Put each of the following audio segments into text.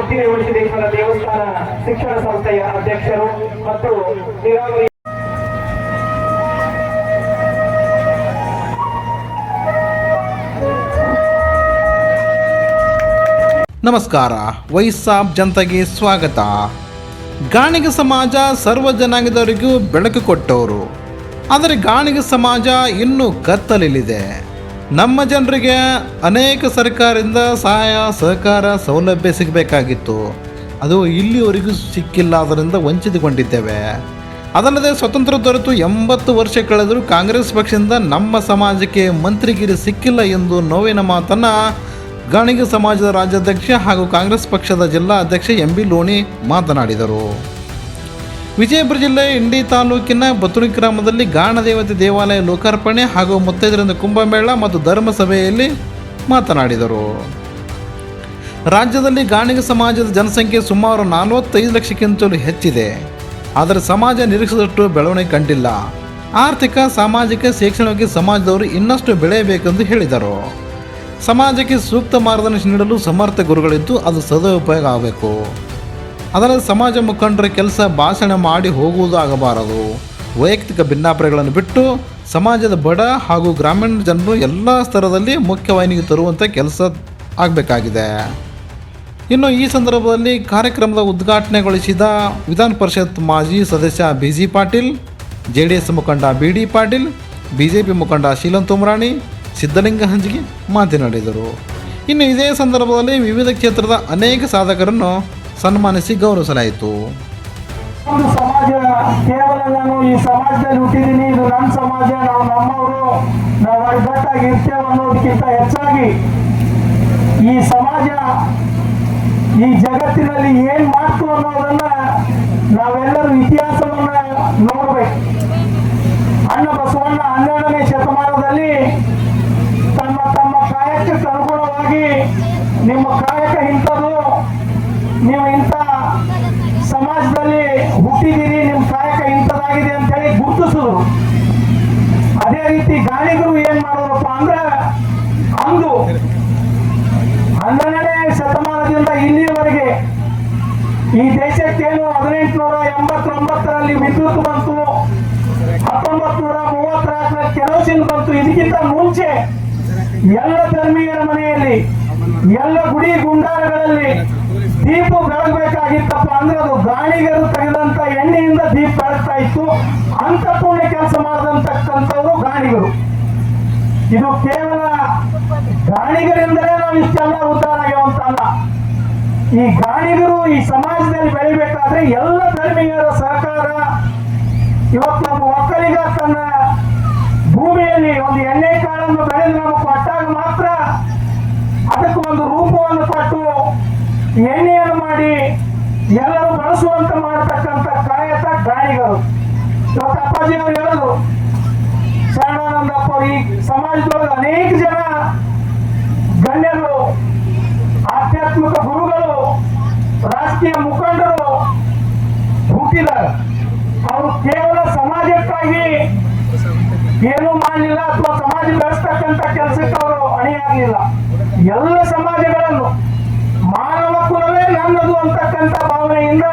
ಮುತ್ತಿರೇವಶೇಶ್ವರ ದೇವಸ್ಥಾನ ಶಿಕ್ಷಣ ಸಂಸ್ಥೆಯ ಅಧ್ಯಕ್ಷರು ಮತ್ತು ನೀರಾವರಿ ನಮಸ್ಕಾರ. ವೈಸಾಬ್ ಜನತೆಗೆ ಸ್ವಾಗತ. ಗಾಣಿಗ ಸಮಾಜ ಸರ್ವ ಜನಾಂಗದವರಿಗೂ ಬೆಳಕು ಕೊಟ್ಟವರು. ಆದರೆ ಗಾಣಿಗ ಸಮಾಜ ಇನ್ನೂ ಕತ್ತಲಿದೆ. ನಮ್ಮ ಜನರಿಗೆ ಅನೇಕ ಸರ್ಕಾರದಿಂದ ಸಹಾಯ ಸಹಕಾರ ಸೌಲಭ್ಯ ಸಿಗಬೇಕಾಗಿತ್ತು. ಅದು ಇಲ್ಲಿವರೆಗೂ ಸಿಕ್ಕಿಲ್ಲ. ಅದರಿಂದ ವಂಚಿತಗೊಂಡಿದ್ದೇವೆ. ಅದಲ್ಲದೆ ಸ್ವತಂತ್ರ ದೊರೆತು 80 ವರ್ಷ ಕಳೆದರೂ ಕಾಂಗ್ರೆಸ್ ಪಕ್ಷದಿಂದ ನಮ್ಮ ಸಮಾಜಕ್ಕೆ ಮಂತ್ರಿಗಿರಿ ಸಿಕ್ಕಿಲ್ಲ ಎಂದು ನೋವಿನ ಮಾತನ್ನು ಗಾಣಿಗ ಸಮಾಜದ ರಾಜ್ಯಾಧ್ಯಕ್ಷ ಹಾಗೂ ಕಾಂಗ್ರೆಸ್ ಪಕ್ಷದ ಜಿಲ್ಲಾ ಅಧ್ಯಕ್ಷ MB ಲೋಣಿ ಮಾತನಾಡಿದರು. ವಿಜಯಪುರ ಜಿಲ್ಲೆ ಇಂಡಿ ತಾಲೂಕಿನ ಬತುಣಿ ಗ್ರಾಮದಲ್ಲಿ ಗಾಣದೇವತೆ ದೇವಾಲಯ ಲೋಕಾರ್ಪಣೆ ಹಾಗೂ ಮುತ್ತೈದರಿಂದ ಕುಂಭಮೇಳ ಮತ್ತು ಧರ್ಮಸಭೆಯಲ್ಲಿ ಮಾತನಾಡಿದರು. ರಾಜ್ಯದಲ್ಲಿ ಗಾಣಿಗ ಸಮಾಜದ ಜನಸಂಖ್ಯೆ ಸುಮಾರು 45 ಲಕ್ಷಕ್ಕಿಂತಲೂ ಹೆಚ್ಚಿದೆ. ಆದರೆ ಸಮಾಜ ನಿರೀಕ್ಷಿಸಿದಷ್ಟು ಬೆಳವಣಿಗೆ ಕಂಡಿಲ್ಲ. ಆರ್ಥಿಕ, ಸಾಮಾಜಿಕ, ಶೈಕ್ಷಣಿಕ ಸಮಾಜದವರು ಇನ್ನಷ್ಟು ಬೆಳೆಯಬೇಕೆಂದು ಹೇಳಿದರು. ಸಮಾಜಕ್ಕೆ ಸೂಕ್ತ ಮಾರ್ಗದರ್ಶನ ನೀಡಲು ಸಮರ್ಥ ಗುರುಗಳಿದ್ದು ಅದು ಸದುಪಯೋಗ ಆಗಬೇಕು. ಅದರಲ್ಲಿ ಸಮಾಜ ಮುಖಂಡರ ಕೆಲಸ ಭಾಷಣ ಮಾಡಿ ಹೋಗುವುದು ಆಗಬಾರದು. ವೈಯಕ್ತಿಕ ಭಿನ್ನಾಭಿಪ್ರಾಯಗಳನ್ನು ಬಿಟ್ಟು ಸಮಾಜದ ಬಡ ಹಾಗೂ ಗ್ರಾಮೀಣ ಜನರು ಎಲ್ಲ ಸ್ತರದಲ್ಲಿ ಮುಖ್ಯವಾಹಿನಿಗೆ ತರುವಂಥ ಕೆಲಸ ಆಗಬೇಕಾಗಿದೆ. ಇನ್ನು ಈ ಸಂದರ್ಭದಲ್ಲಿ ಕಾರ್ಯಕ್ರಮದ ಉದ್ಘಾಟನೆಗೊಳಿಸಿದ ವಿಧಾನ ಪರಿಷತ್ ಮಾಜಿ ಸದಸ್ಯ BG ಪಾಟೀಲ್, JDS ಮುಖಂಡ BD ಪಾಟೀಲ್, BJP ಮುಖಂಡ ಶೀಲನ್ ತುಮರಾಣಿ, ಸಿದ್ದಲಿಂಗ ಹಂಜಿಗೆ ಮಾತನಾಡಿದರು. ಇನ್ನು ಇದೇ ಸಂದರ್ಭದಲ್ಲಿ ವಿವಿಧ ಕ್ಷೇತ್ರದ ಅನೇಕ ಸಾಧಕರನ್ನು ಸನ್ಮಾನಿಸಿ ಗೌರವಿಸಲಾಯಿತು. ಒಂದು ಸಮಾಜ ಕೇವಲ ನಾನು ಈ ಸಮಾಜದಲ್ಲಿ ಹುಟ್ಟಿದ್ದೀನಿ, ಇದು ನನ್ನ ಸಮಾಜ, ನಾವು ನಮ್ಮವರು, ನಾವು ಒಗ್ಗಟ್ಟಾಗಿ ಇರ್ತೇವೆ ಅನ್ನೋದಕ್ಕಿಂತ ಹೆಚ್ಚಾಗಿ ಈ ಸಮಾಜ ಈ ಜಗತ್ತಿನಲ್ಲಿ ಏನ್ ಮಾಡ್ತು ಅನ್ನೋದನ್ನ ನಾವೆಲ್ಲರೂ ಇತಿಹಾಸವನ್ನ ನೋಡ್ಬೇಕು. ಅಣ್ಣ ಬಸವಣ್ಣ 12ನೇ ಶತಮಾನದಲ್ಲಿ ತಮ್ಮ ತಮ್ಮ ಕಾಯಕ್ಕೆ ಅನುಗುಣವಾಗಿ ನಿಮ್ಮ ಕಾಯಕ ಇಂಥದ್ದು, ನೀವು ಇಂಥ ಸಮಾಜದಲ್ಲಿ ಹುಟ್ಟಿದ್ದೀರಿ, ನಿಮ್ಮ ಕಾಯಕ ಇಂಥದ್ದಾಗಿದೆ ಅಂತ ಹೇಳಿ ಗುರುತಿಸಿದ್ರು. ಅದೇ ರೀತಿ ಗಾಣಿಗರು ಏನ್ ಮಾಡೋದಪ್ಪ ಅಂದ್ರೆ ಅಂದು 12ನೇ ಶತಮಾನದಿಂದ ಇಲ್ಲಿಯವರೆಗೆ ಈ ದೇಶಕ್ಕೇನು 1889ರಲ್ಲಿ ವಿದ್ಯುತ್ ಬಂತು, 1934 ಕೆರೋಸಿನ್ ಬಂತು. ಇದಕ್ಕಿಂತ ಮುಂಚೆ ಎಲ್ಲ ಧರ್ಮೀಯರ ಮನೆಯಲ್ಲಿ, ಎಲ್ಲ ಗುಡಿ ಗುಂಡಾರಗಳಲ್ಲಿ ದೀಪ ಬೆಳಗಬೇಕಾಗಿತ್ತಪ್ಪ ಅಂದ್ರೆ ಅದು ಗಾಣಿಗರು ತೆಗೆದಂತ ಎಣ್ಣೆಯಿಂದ ದೀಪ ಬೆಳಗ್ತಾ ಇತ್ತು. ಅಂತ ಪುಣ್ಯ ಕೆಲಸ ಮಾಡದಂತಕ್ಕಂಥವ್ರು ಗಾಣಿಗರು. ಇದು ಕೇವಲ ಗಾಣಿಗರಿಂದಲೇ ನಾವು ಇಷ್ಟೆಲ್ಲ ಉದ್ಧಾರ ಆಗ್ಯಾವಂತಲ್ಲ. ಈ ಗಾಣಿಗರು ಈ ಸಮಾಜದಲ್ಲಿ ಬೆಳಿಬೇಕಾದ್ರೆ ಎಲ್ಲ ಧರ್ಮೀಯರ ಸಹಕಾರ. ಇವತ್ತು ಒಬ್ಬ ಒಕ್ಕಲಿಗ ತನ್ನ ಭೂಮಿಯಲ್ಲಿ ಒಂದು ಎಣ್ಣೆ ಕಾಳನ್ನು ಬೆಳೆದು ನಮಗೆ ಕೊಟ್ಟಾಗ ಮಾತ್ರ ಅದಕ್ಕೆ ಒಂದು ರೂಪವನ್ನು ಕೊಟ್ಟು ಎಣ್ಣೆಯನ್ನು ಮಾಡಿ ಎಲ್ಲರೂ ಬಳಸುವಂತ ಮಾಡತಕ್ಕಂಥ ಕಾಯಕ ಗಾಣಿಗರು. ಇವತ್ತು ಅಪ್ಪಾಜಿಯವರು ಹೇಳಿದ್ರು, ಶರಣಾನಂದಪ್ಪ, ಈ ಸಮಾಜದೊಳಗೆ ಅನೇಕ ಜನ ಗಣ್ಯರು, ಆಧ್ಯಾತ್ಮಿಕ ಗುರುಗಳು, ರಾಜಕೀಯ ಮುಖಂಡರು ಹುಟ್ಟಿದ್ದಾರೆ. ಅವರು ಕೇವಲ ಸಮಾಜಕ್ಕಾಗಿ ಏನೂ ಮಾಡಲಿಲ್ಲ ಅಥವಾ ಸಮಾಜ ಬೆಳೆಸ್ತಕ್ಕಂಥ ಕೆಲಸಕ್ಕೆ ಅವರು ಅಣಿಯಾಗಲಿಲ್ಲ. ಎಲ್ಲ ಸಮಾಜಗಳನ್ನು ಮಾನವ ಕುಲವೇ ನನ್ನದು ಅಂತಕ್ಕಂಥ ಭಾವನೆಯಿಂದ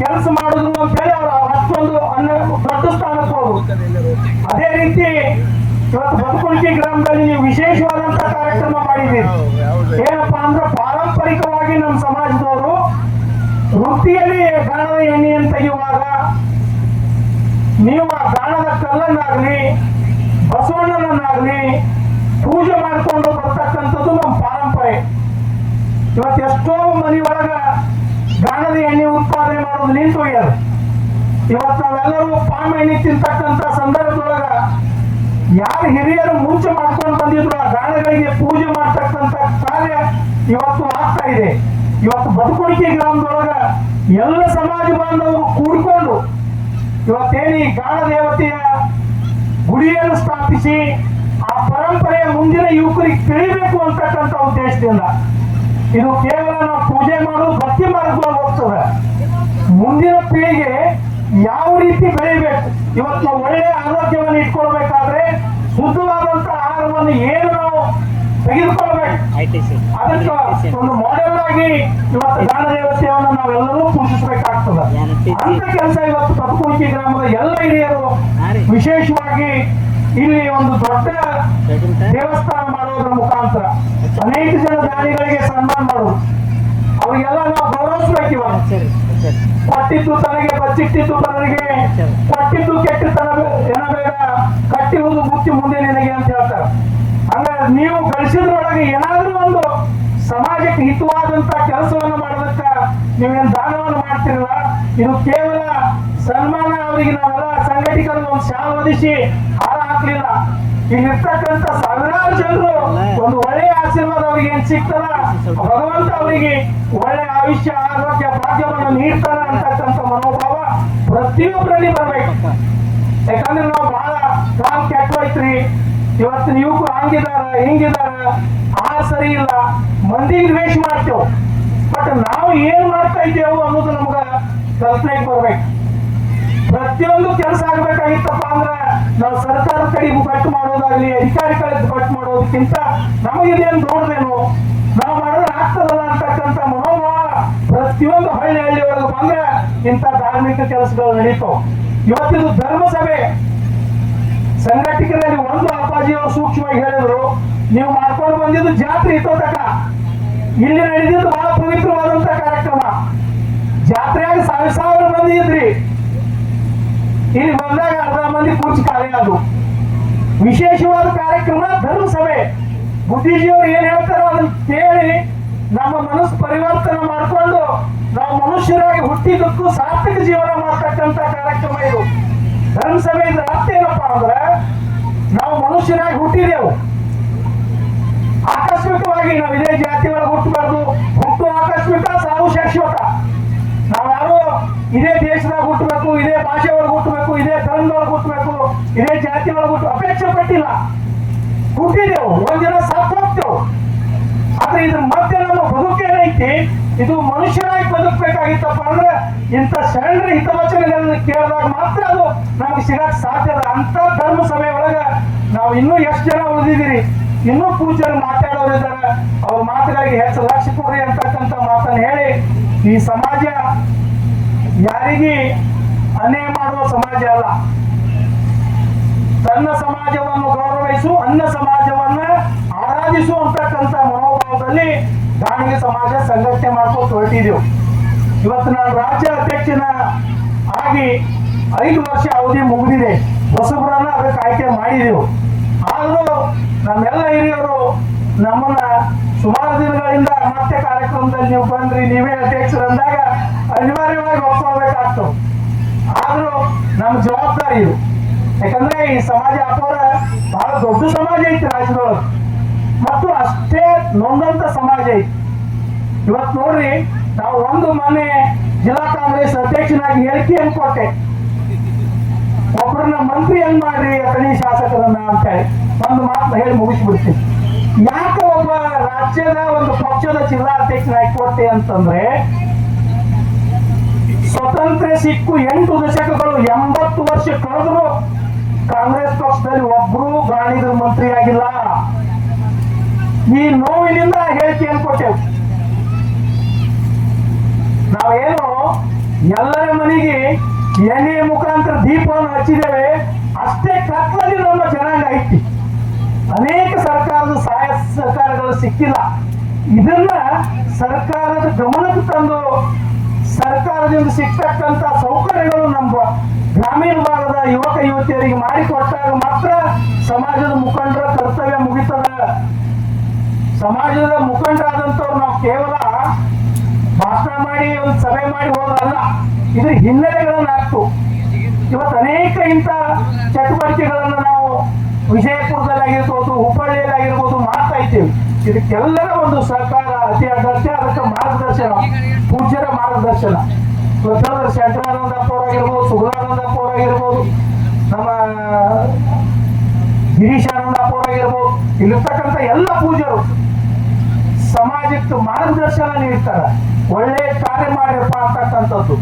ಕೆಲಸ ಮಾಡಿದ್ರು ಅಂತ ಹೇಳಿ ಅವರು ಮತ್ತೊಂದು ದೊಡ್ಡ ಸ್ಥಾನಕ್ಕೆ ಹೋದ್ರು. ಅದೇ ರೀತಿ ಇವತ್ತು ಬದಕುಣಿಕೆ ಗ್ರಾಮದಲ್ಲಿ ನೀವು ವಿಶೇಷವಾದಂತಹ ಕಾರ್ಯಕ್ರಮ ಮಾಡಿದ್ದೀರಿ. ಏನಪ್ಪಾ ಅಂದ್ರೆ ಪಾರಂಪರಿಕವಾಗಿ ನಮ್ಮ ಸಮಾಜದವರು ವೃತ್ತಿಯಲ್ಲಿ ಗಾಣದ ಎಣ್ಣೆಯನ್ನು ತೆಗೆಯುವಾಗ ನೀವು ಆ ಗಾಣದ ಕಲ್ಲನ್ನಾಗ್ಲಿ ಬಸವಣ್ಣನನ್ನಾಗ್ಲಿ ಪೂಜೆ ಮಾಡಿಕೊಂಡು ಬರ್ತಕ್ಕಂಥದ್ದು ನಮ್ಮ ಪಾರಂಪರೆ. ಇವತ್ತು ಎಷ್ಟೋ ಮನೆಯೊಳಗ ಗಾಣದ ಎಣ್ಣೆ ಉತ್ಪಾದನೆ ಮಾಡೋದು ನಿಂತು ಹೋಗ್ಯದ. ಇವತ್ತು ನಾವೆಲ್ಲರೂ ಪಾಮ್ ಎಣ್ಣೆ ತಿಂತಕ್ಕಂಥ ಸಂದರ್ಭದೊಳಗ ಯಾರು ಹಿರಿಯರು ಮುಂಚೆ ಮಾಡ್ಕೊಂಡು ಬಂದಿದ್ರು ಆ ಗಾಣಗಳಿಗೆ ಪೂಜೆ ಮಾಡ್ತಕ್ಕಂಥ ಕಾರ್ಯ ಇವತ್ತು ಆಗ್ತಾ ಇದೆ. ಇವತ್ತು ಬದಕುಣಿಕೆ ಗ್ರಾಮದೊಳಗ ಎಲ್ಲ ಸಮಾಜ ಬಾಂಧವರು ಕೂಡಿಕೊಂಡು ಇವತ್ತೇನಿ ಗಾಣ ದೇವತೆಯ ಗುಡಿಯನ್ನು ಸ್ಥಾಪಿಸಿ ಆ ಪರಂಪರೆಯ ಮುಂದಿನ ಯುವಕರಿಗೆ ತಿಳಿಬೇಕು ಅಂತಕ್ಕಂಥ ಉದ್ದೇಶದಿಂದ ಇದು ಕೇವಲ ನಾವು ಪೂಜೆ ಮಾಡೋದು ಭಕ್ತಿ ಮಾರ್ಗವಾಗಿ ಹೋಗ್ತದೆ. ಮುಂದಿನ ಪೀಳಿಗೆ ಯಾವ ರೀತಿ ಬೆಳಿಬೇಕು, ಇವತ್ತು ನಾವು ಒಳ್ಳೆಯ ಆರೋಗ್ಯವನ್ನು ಇಟ್ಕೊಳ್ಬೇಕಾದ್ರೆ ಶುದ್ಧವಾದಂತ ಆಹಾರವನ್ನು ಏನು ನಾವು ತೆಗೆದುಕೊಳ್ಬೇಕು. ಅದಕ್ಕೆ ಒಂದು ಮಾಡೆಲ್ ಆಗಿ ಇವತ್ತು ಗಾನ ದೇವತೆಯನ್ನು ನಾವೆಲ್ಲರೂ ಪೂಜಿಸಬೇಕಾಗ್ತದೆ. ಅಂತ ಕೆಲಸ ಇವತ್ತು ಪತಕುಂಚಿ ಗ್ರಾಮದ ಎಲ್ಲ ಹಿರಿಯರು ವಿಶೇಷವಾಗಿ ಇಲ್ಲಿ ಒಂದು ದೊಡ್ಡ ದೇವಸ್ಥಾನ ಮಾಡೋದ್ರ ಮುಖಾಂತರ ಅನೇಕ ಜನ ದಾನಿಗಳಿಗೆ ಸನ್ಮಾನ ಮಾಡೋದು, ಅವರಿಗೆಲ್ಲ ನಾವು ಗೌರವಿಸ್ಬೇಕು. ಇವತ್ತು ಕೊಟ್ಟಿದ್ದು ತನಗೆ ಬಚ್ಚಿಟ್ಟಿದ್ದು ತನಗೆ, ಕೊಟ್ಟಿದ್ದು ಕೆಟ್ಟತನ ಏನ ಬೇಡ, ಕಟ್ಟಿರುವುದು ಮುಚ್ಚಿ ಮುಂದೆ ನಿನಗೆ ಅಂತ ಹೇಳ್ತಾರೆ. ಹಂಗಾದ್ರೆ ನೀವು ಗಳಿಸಿದ್ರೊಳಗೆ ಏನಾದ್ರೂ ಒಂದು ಸಮಾಜಕ್ಕೆ ಹಿತವಾದಂತ ಕೆಲಸವನ್ನು ಮಾಡೋದಕ್ಕ ನೀವೇನು ದಾನವನ್ನು ಮಾಡ್ತಿರಲ್ಲ, ಇದು ಕೇವಲ ಸನ್ಮಾನ. ಅವರಿಗೆ ನಾವೆಲ್ಲ ಸಂಘಟಕರು ಒಂದು ಶಾಲ್ ಹೊದಿಸಿ ಹಾರ ಹಾಕ್ಲಿಲ್ಲ. ಇಲ್ಲಿರ್ತಕ್ಕಂಥ ಸಾವಿರಾರು ಜನರು ಒಂದು ಒಳ್ಳೆಯ ಆಶೀರ್ವಾದ ಅವ್ರಿಗೆ ಏನ್ ಸಿಗ್ತದ, ಭಗವಂತ ಅವರಿಗೆ ಒಳ್ಳೆ ಆಯುಷ್ಯ ಆರೋಗ್ಯ ಭಾಗ್ಯವನ್ನು ನೀಡ್ತಾರ ಅಂತಕ್ಕಂಥ ಮನೋಭಾವ ಪ್ರತಿಯೊಬ್ಬರಲ್ಲಿ ಬರ್ಬೇಕು. ಯಾಕಂದ್ರೆ ನಾವು ಬಹಳ ಕಾಲ ಕೆಟ್ಟೋಯ್ತ್ರಿ, ಇವತ್ತು ಯುವಕರು ಹಂಗಿದಾರ ಹಿಂಗಿದಾರ, ಸರಿ ಇಲ್ಲ, ಮಂದಿಗೆ ದ್ವೇಷ ಮಾಡ್ತೇವೆ. ಬಟ್ ನಾವು ಏನ್ ಮಾಡ್ತಾ ಇದ್ದೇವೆ ಅನ್ನೋದು ನಮ್ಗ ಕಲ್ಪನೆಗೆ ಬರ್ಬೇಕು. ಪ್ರತಿಯೊಂದು ಕೆಲಸ ಆಗ್ಬೇಕಾಗಿತ್ತಪ್ಪ ಅಂದ್ರೆ ನಾವು ಸರ್ಕಾರ ಕಡೆಗೂ ಕಟ್ ಮಾಡೋದಾಗ್ಲಿ, ಅಧಿಕಾರಿಗಳಿಗೆ ಕಟ್ ಮಾಡೋದಕ್ಕಿಂತ ನಮಗಿದೇನು ದೊಡ್ಡದೇನು, ನಾವು ಮಾಡಿದ್ರೆ ಆಗ್ತದಲ್ಲ ಅಂತಕ್ಕಂಥ ಮನೋಭಾವ ಪ್ರತಿಯೊಂದು ಹಳ್ಳಿ ಒಳಗೆ ಬಂದ್ರೆ ಇಂಥ ಧಾರ್ಮಿಕ ಕೆಲಸಗಳು ನಡೀತಾವ. ಇವತ್ತಿದು ಧರ್ಮಸಭೆ ಸಂಘಟಕರಲ್ಲಿ ಒಂದು ಅಪ್ಪಾಜಿಯವರು ಸೂಕ್ಷ್ಮವಾಗಿ ಹೇಳಿದ್ರು, ನೀವು ಮಾಡ್ಕೊಂಡು ಬಂದಿದ್ದು ಜಾತ್ರೆ ಇತ್ತೋತಕ, ಇಲ್ಲಿ ನಡೆದಿದ್ದು ಬಹಳ ಪವಿತ್ರವಾದಂತ ಕಾರ್ಯಕ್ರಮ. ಜಾತ್ರೆಯಾಗ ಸಾವಿರ ಮಂದಿ ಇದ್ರಿ, ಇಲ್ಲಿ ಬಂದಾಗ ಅರ್ಧ ಮಂದಿ ಕುರ್ಚಿ ಖಾಲಿ ಅದು. ವಿಶೇಷವಾದ ಕಾರ್ಯಕ್ರಮ ಧರ್ಮಸಭೆ. ಬುದ್ಧಿಜಿಯವರು ಏನ್ ಹೇಳ್ತಾರೋ ಅದನ್ನ ಕೇಳಿ ನಮ್ಮ ಮನಸ್ಸು ಪರಿವರ್ತನೆ ಮಾಡಿಕೊಂಡು ನಾವು ಮನುಷ್ಯರಾಗಿ ಹುಟ್ಟಿದ್ದಕ್ಕೂ ಸಾರ್ಥಕ ಜೀವನ ಮಾಡ್ತಕ್ಕಂಥ ಕಾರ್ಯಕ್ರಮ ಇದು ಧರ್ಮಸಭೆ. ಇದ್ರ ಅರ್ಥ ಏನಪ್ಪಾ ಅಂದ್ರೆ ನಾವು ಮನುಷ್ಯರಾಗಿ ಹುಟ್ಟಿದೆವು, ಆಕಸ್ಮಿಕವಾಗಿ ನಾವು ಇದೇ ಜಾತಿ ಒಳಗೆ ಹುಟ್ಟಬಾರ್ದು. ಹುಟ್ಟು ಆಕಸ್ಮಿಕ, ಸಾವು ಶಾಶ್ವತ. ನಾವ್ಯಾರು ಇದೇ ದೇಶದಾಗ ಹುಟ್ಟಬೇಕು, ಇದೇ ಭಾಷೆ ಒಳಗೆ ಹುಟ್ಟಬೇಕು, ಇದೇ ಧರ್ಮದೊಳಗೆ ಹುಟ್ಟಬೇಕು, ಇದೇ ಜಾತಿ ಒಳಗೆ ಹುಟ್ಟು ಅಪೇಕ್ಷೆ ಪಟ್ಟಿಲ್ಲ. ಹುಟ್ಟಿದೆವು, ಒಂದಿನ ಸತ್ತು ಹೋಗ್ತೇವೆ. ಆದ್ರೆ ಇದ್ರ ಮಧ್ಯೆ ನಮ್ಮ ಬದುಕೇನೈತಿ, ಇದು ಮನುಷ್ಯರಾಗಿ ಬದುಕಬೇಕಾಗಿತ್ತಪ್ಪ ಅಂದ್ರೆ ಇಂಥ ಶರಣರ ಹಿತವಚನಗಳನ್ನು ಕೇಳಿದಾಗ ಮಾತ್ರ ಅದು ನಮ್ಗೆ ಸಿಗಕ್ ಸಾಧ್ಯ. ಅಂತ ಧರ್ಮ ಸಭೆ ಒಳಗ ನಾವು ಇನ್ನೂ ಎಷ್ಟು ಜನ ಉಳಿದಿದ್ದೀರಿ, ಇನ್ನೂ ಪೂಜ್ಯರು ಮಾತಾಡೋರು ಇದ್ದಾರೆ, ಅವ್ರ ಮಾತುಗಳಿಗೆ ಹೆಚ್ಚು ಲಕ್ಷ್ಯ ಕೊಡ್ರಿ ಅಂತಕ್ಕಂಥ ಮಾತನ್ನು ಹೇಳಿ, ಈ ಸಮಾಜ ಯಾರಿಗೆ ಅನ್ಯಾಯ ಮಾಡುವ ಸಮಾಜ ಅಲ್ಲ. ತನ್ನ ಸಮಾಜವನ್ನು ಗೌರವಿಸು, ಅನ್ಯ ಸಮಾಜವನ್ನ ಆರಾಧಿಸು ಅಂತಕ್ಕಂಥ ಮನೋಭಾವದಲ್ಲಿ ಗಾಣಿಗೆ ಸಮಾಜ ಸಂಘಟನೆ ಮಾಡ್ಕೊಂಡು ಹೊರಟಿದೆವು. ಇವತ್ತು ನಾನು ರಾಜ್ಯ ಅಧ್ಯಕ್ಷನ ಆಗಿ 5 ವರ್ಷ ಅವಧಿ ಮುಗಿದಿದೆ. ಹೊಸಬ್ರನ್ನ ಅದಕ್ಕೆ ಆಯ್ಕೆ ಮಾಡಿದೆವು. ಆದರೂ ನಮ್ಮೆಲ್ಲ ಹಿರಿಯರು ನಮ್ಮನ್ನ ಸುಮಾರು ದಿನಗಳಿಂದ ಮತ್ತೆ ಕಾರ್ಯಕ್ರಮದಲ್ಲಿ ನೀವು ಬಂದ್ರಿ, ನೀವೇ ಅಧ್ಯಕ್ಷರಂದಾಗ ಅನಿವಾರ್ಯವಾಗಿ ಒಪ್ಕೊಳ್ಬೇಕಾಗ್ತದೆ. ಆದ್ರೂ ನಮ್ಮ ಜವಾಬ್ದಾರಿ ಇದು. ಯಾಕಂದ್ರೆ ಈ ಸಮಾಜ ಅಪೋರ ಬಹಳ ದೊಡ್ಡ ಸಮಾಜ ಐತಿ ರಾಜ್ಯದೊಳಗೆ, ಮತ್ತು ಅಷ್ಟೇ ನೊಂದಂತ ಸಮಾಜ ಐತಿ. ಇವತ್ತು ನೋಡ್ರಿ, ನಾವು ಒಂದು ಮೊನ್ನೆ ಜಿಲ್ಲಾ ಕಾಂಗ್ರೆಸ್ ಅಧ್ಯಕ್ಷನಾಗಿ ಹೇಳಿಕೆಯನ್ನು ಕೊಟ್ಟೆ, ಒಬ್ಬರನ್ನ ಮಂತ್ರಿ ಹೆಂಗ್ ಮಾಡ್ರಿ ಅಥಣಿ ಶಾಸಕರನ್ನ ಅಂತ ಹೇಳಿ ಒಂದು ಮಾತು ಹೇಳಿ ಮುಗಿಸ್ಬಿಡ್ತೀನಿ. ಯಾಕೆ ಒಬ್ಬ ರಾಜ್ಯದ ಒಂದು ಪಕ್ಷದ ಜಿಲ್ಲಾ ಅಧ್ಯಕ್ಷನಾಗಿ ಕೊಟ್ಟೆ ಅಂತಂದ್ರೆ, ಸ್ವತಂತ್ರ ಸಿಕ್ಕು 8 ದಶಕಗಳು 80 ವರ್ಷ ಕಳೆದ್ರು ಕಾಂಗ್ರೆಸ್ ಪಕ್ಷದಲ್ಲಿ ಒಬ್ರು ಗಾಣಿಗರ ಮಂತ್ರಿ ಆಗಿಲ್ಲ. ಈ ನೋವಿನಿಂದ ಹೇಳಿಕೆಯನ್ನು ಕೊಟ್ಟೆವು. ನಾವೇನು ಎಲ್ಲರ ಮನೆಗೆ ಎಣ್ಣೆಯ ಮುಖಾಂತರ ದೀಪವನ್ನು ಹಚ್ಚಿದ್ದೇವೆ, ಅಷ್ಟೇ ಕತ್ತಲಲ್ಲಿ ನಮ್ಮ ಜನಾಂಗ ಐತಿ. ಅನೇಕ ಸರ್ಕಾರದ ಸಹಾಯ ಸಹಕಾರಗಳು ಸಿಕ್ಕಿಲ್ಲ. ಇದನ್ನ ಸರ್ಕಾರದ ಗಮನಕ್ಕೆ ತಂದು ಸರ್ಕಾರದಿಂದ ಸಿಗ್ತಕ್ಕಂಥ ಸೌಕರ್ಯಗಳು ನಮ್ಮ ಗ್ರಾಮೀಣ ಭಾಗದ ಯುವಕ ಯುವತಿಯರಿಗೆ ಮಾಡಿಕೊಟ್ಟಾಗ ಮಾತ್ರ ಸಮಾಜದ ಮುಖಂಡರ ಕರ್ತವ್ಯ ಮುಗಿತದ. ಸಮಾಜದ ಮುಖಂಡರಾದಂಥವ್ರು ನಾವು ಕೇವಲ ಭಾಷಣ ಮಾಡಿ ಒಂದು ಸಭೆ ಮಾಡಿ ಹೋದ್ರಲ್ಲ, ಇದ್ರ ಹಿನ್ನೆಲೆಗಳನ್ನು ಹಾಕ್ತು. ಇವತ್ತು ಅನೇಕ ಇಂಥ ಚಟುವಟಿಕೆಗಳನ್ನು ನಾವು ವಿಜಯಪುರದಲ್ಲಾಗಿರ್ಬೋದು, ಹುಬ್ಬಳ್ಳಿಯಲ್ಲಾಗಿರ್ಬೋದು ಮಾಡ್ತಾ ಇದ್ದೇವೆ. ಇದಕ್ಕೆಲ್ಲರ ಒಂದು ಸಹಕಾರ ಅತಿ ಅಗತ್ಯ. ಅದಕ್ಕೆ ಮಾರ್ಗದರ್ಶನ, ಪೂಜ್ಯರ ಮಾರ್ಗದರ್ಶನ. ಶಂಕರಾನಂದಪ್ಪ ಅವರಾಗಿರ್ಬೋದು, ಸುಗುಣಾನಂದಪ್ಪ ಅವರಾಗಿರ್ಬೋದು, ನಮ್ಮ ಗಿರೀಶಾನಂದಪ್ಪ ಅವರಾಗಿರ್ಬೋದು, ಇಲ್ಲಿರ್ತಕ್ಕಂಥ ಎಲ್ಲ ಪೂಜ್ಯರು ಸಮಾಜಕ್ಕೆ ಮಾರ್ಗದರ್ಶನ ನೀಡ್ತಾರೆ. ಒಳ್ಳೆ ಕಾರ್ಯ ಮಾಡಿರಪ್ಪ ಅಂತಕ್ಕಂಥದ್ದು.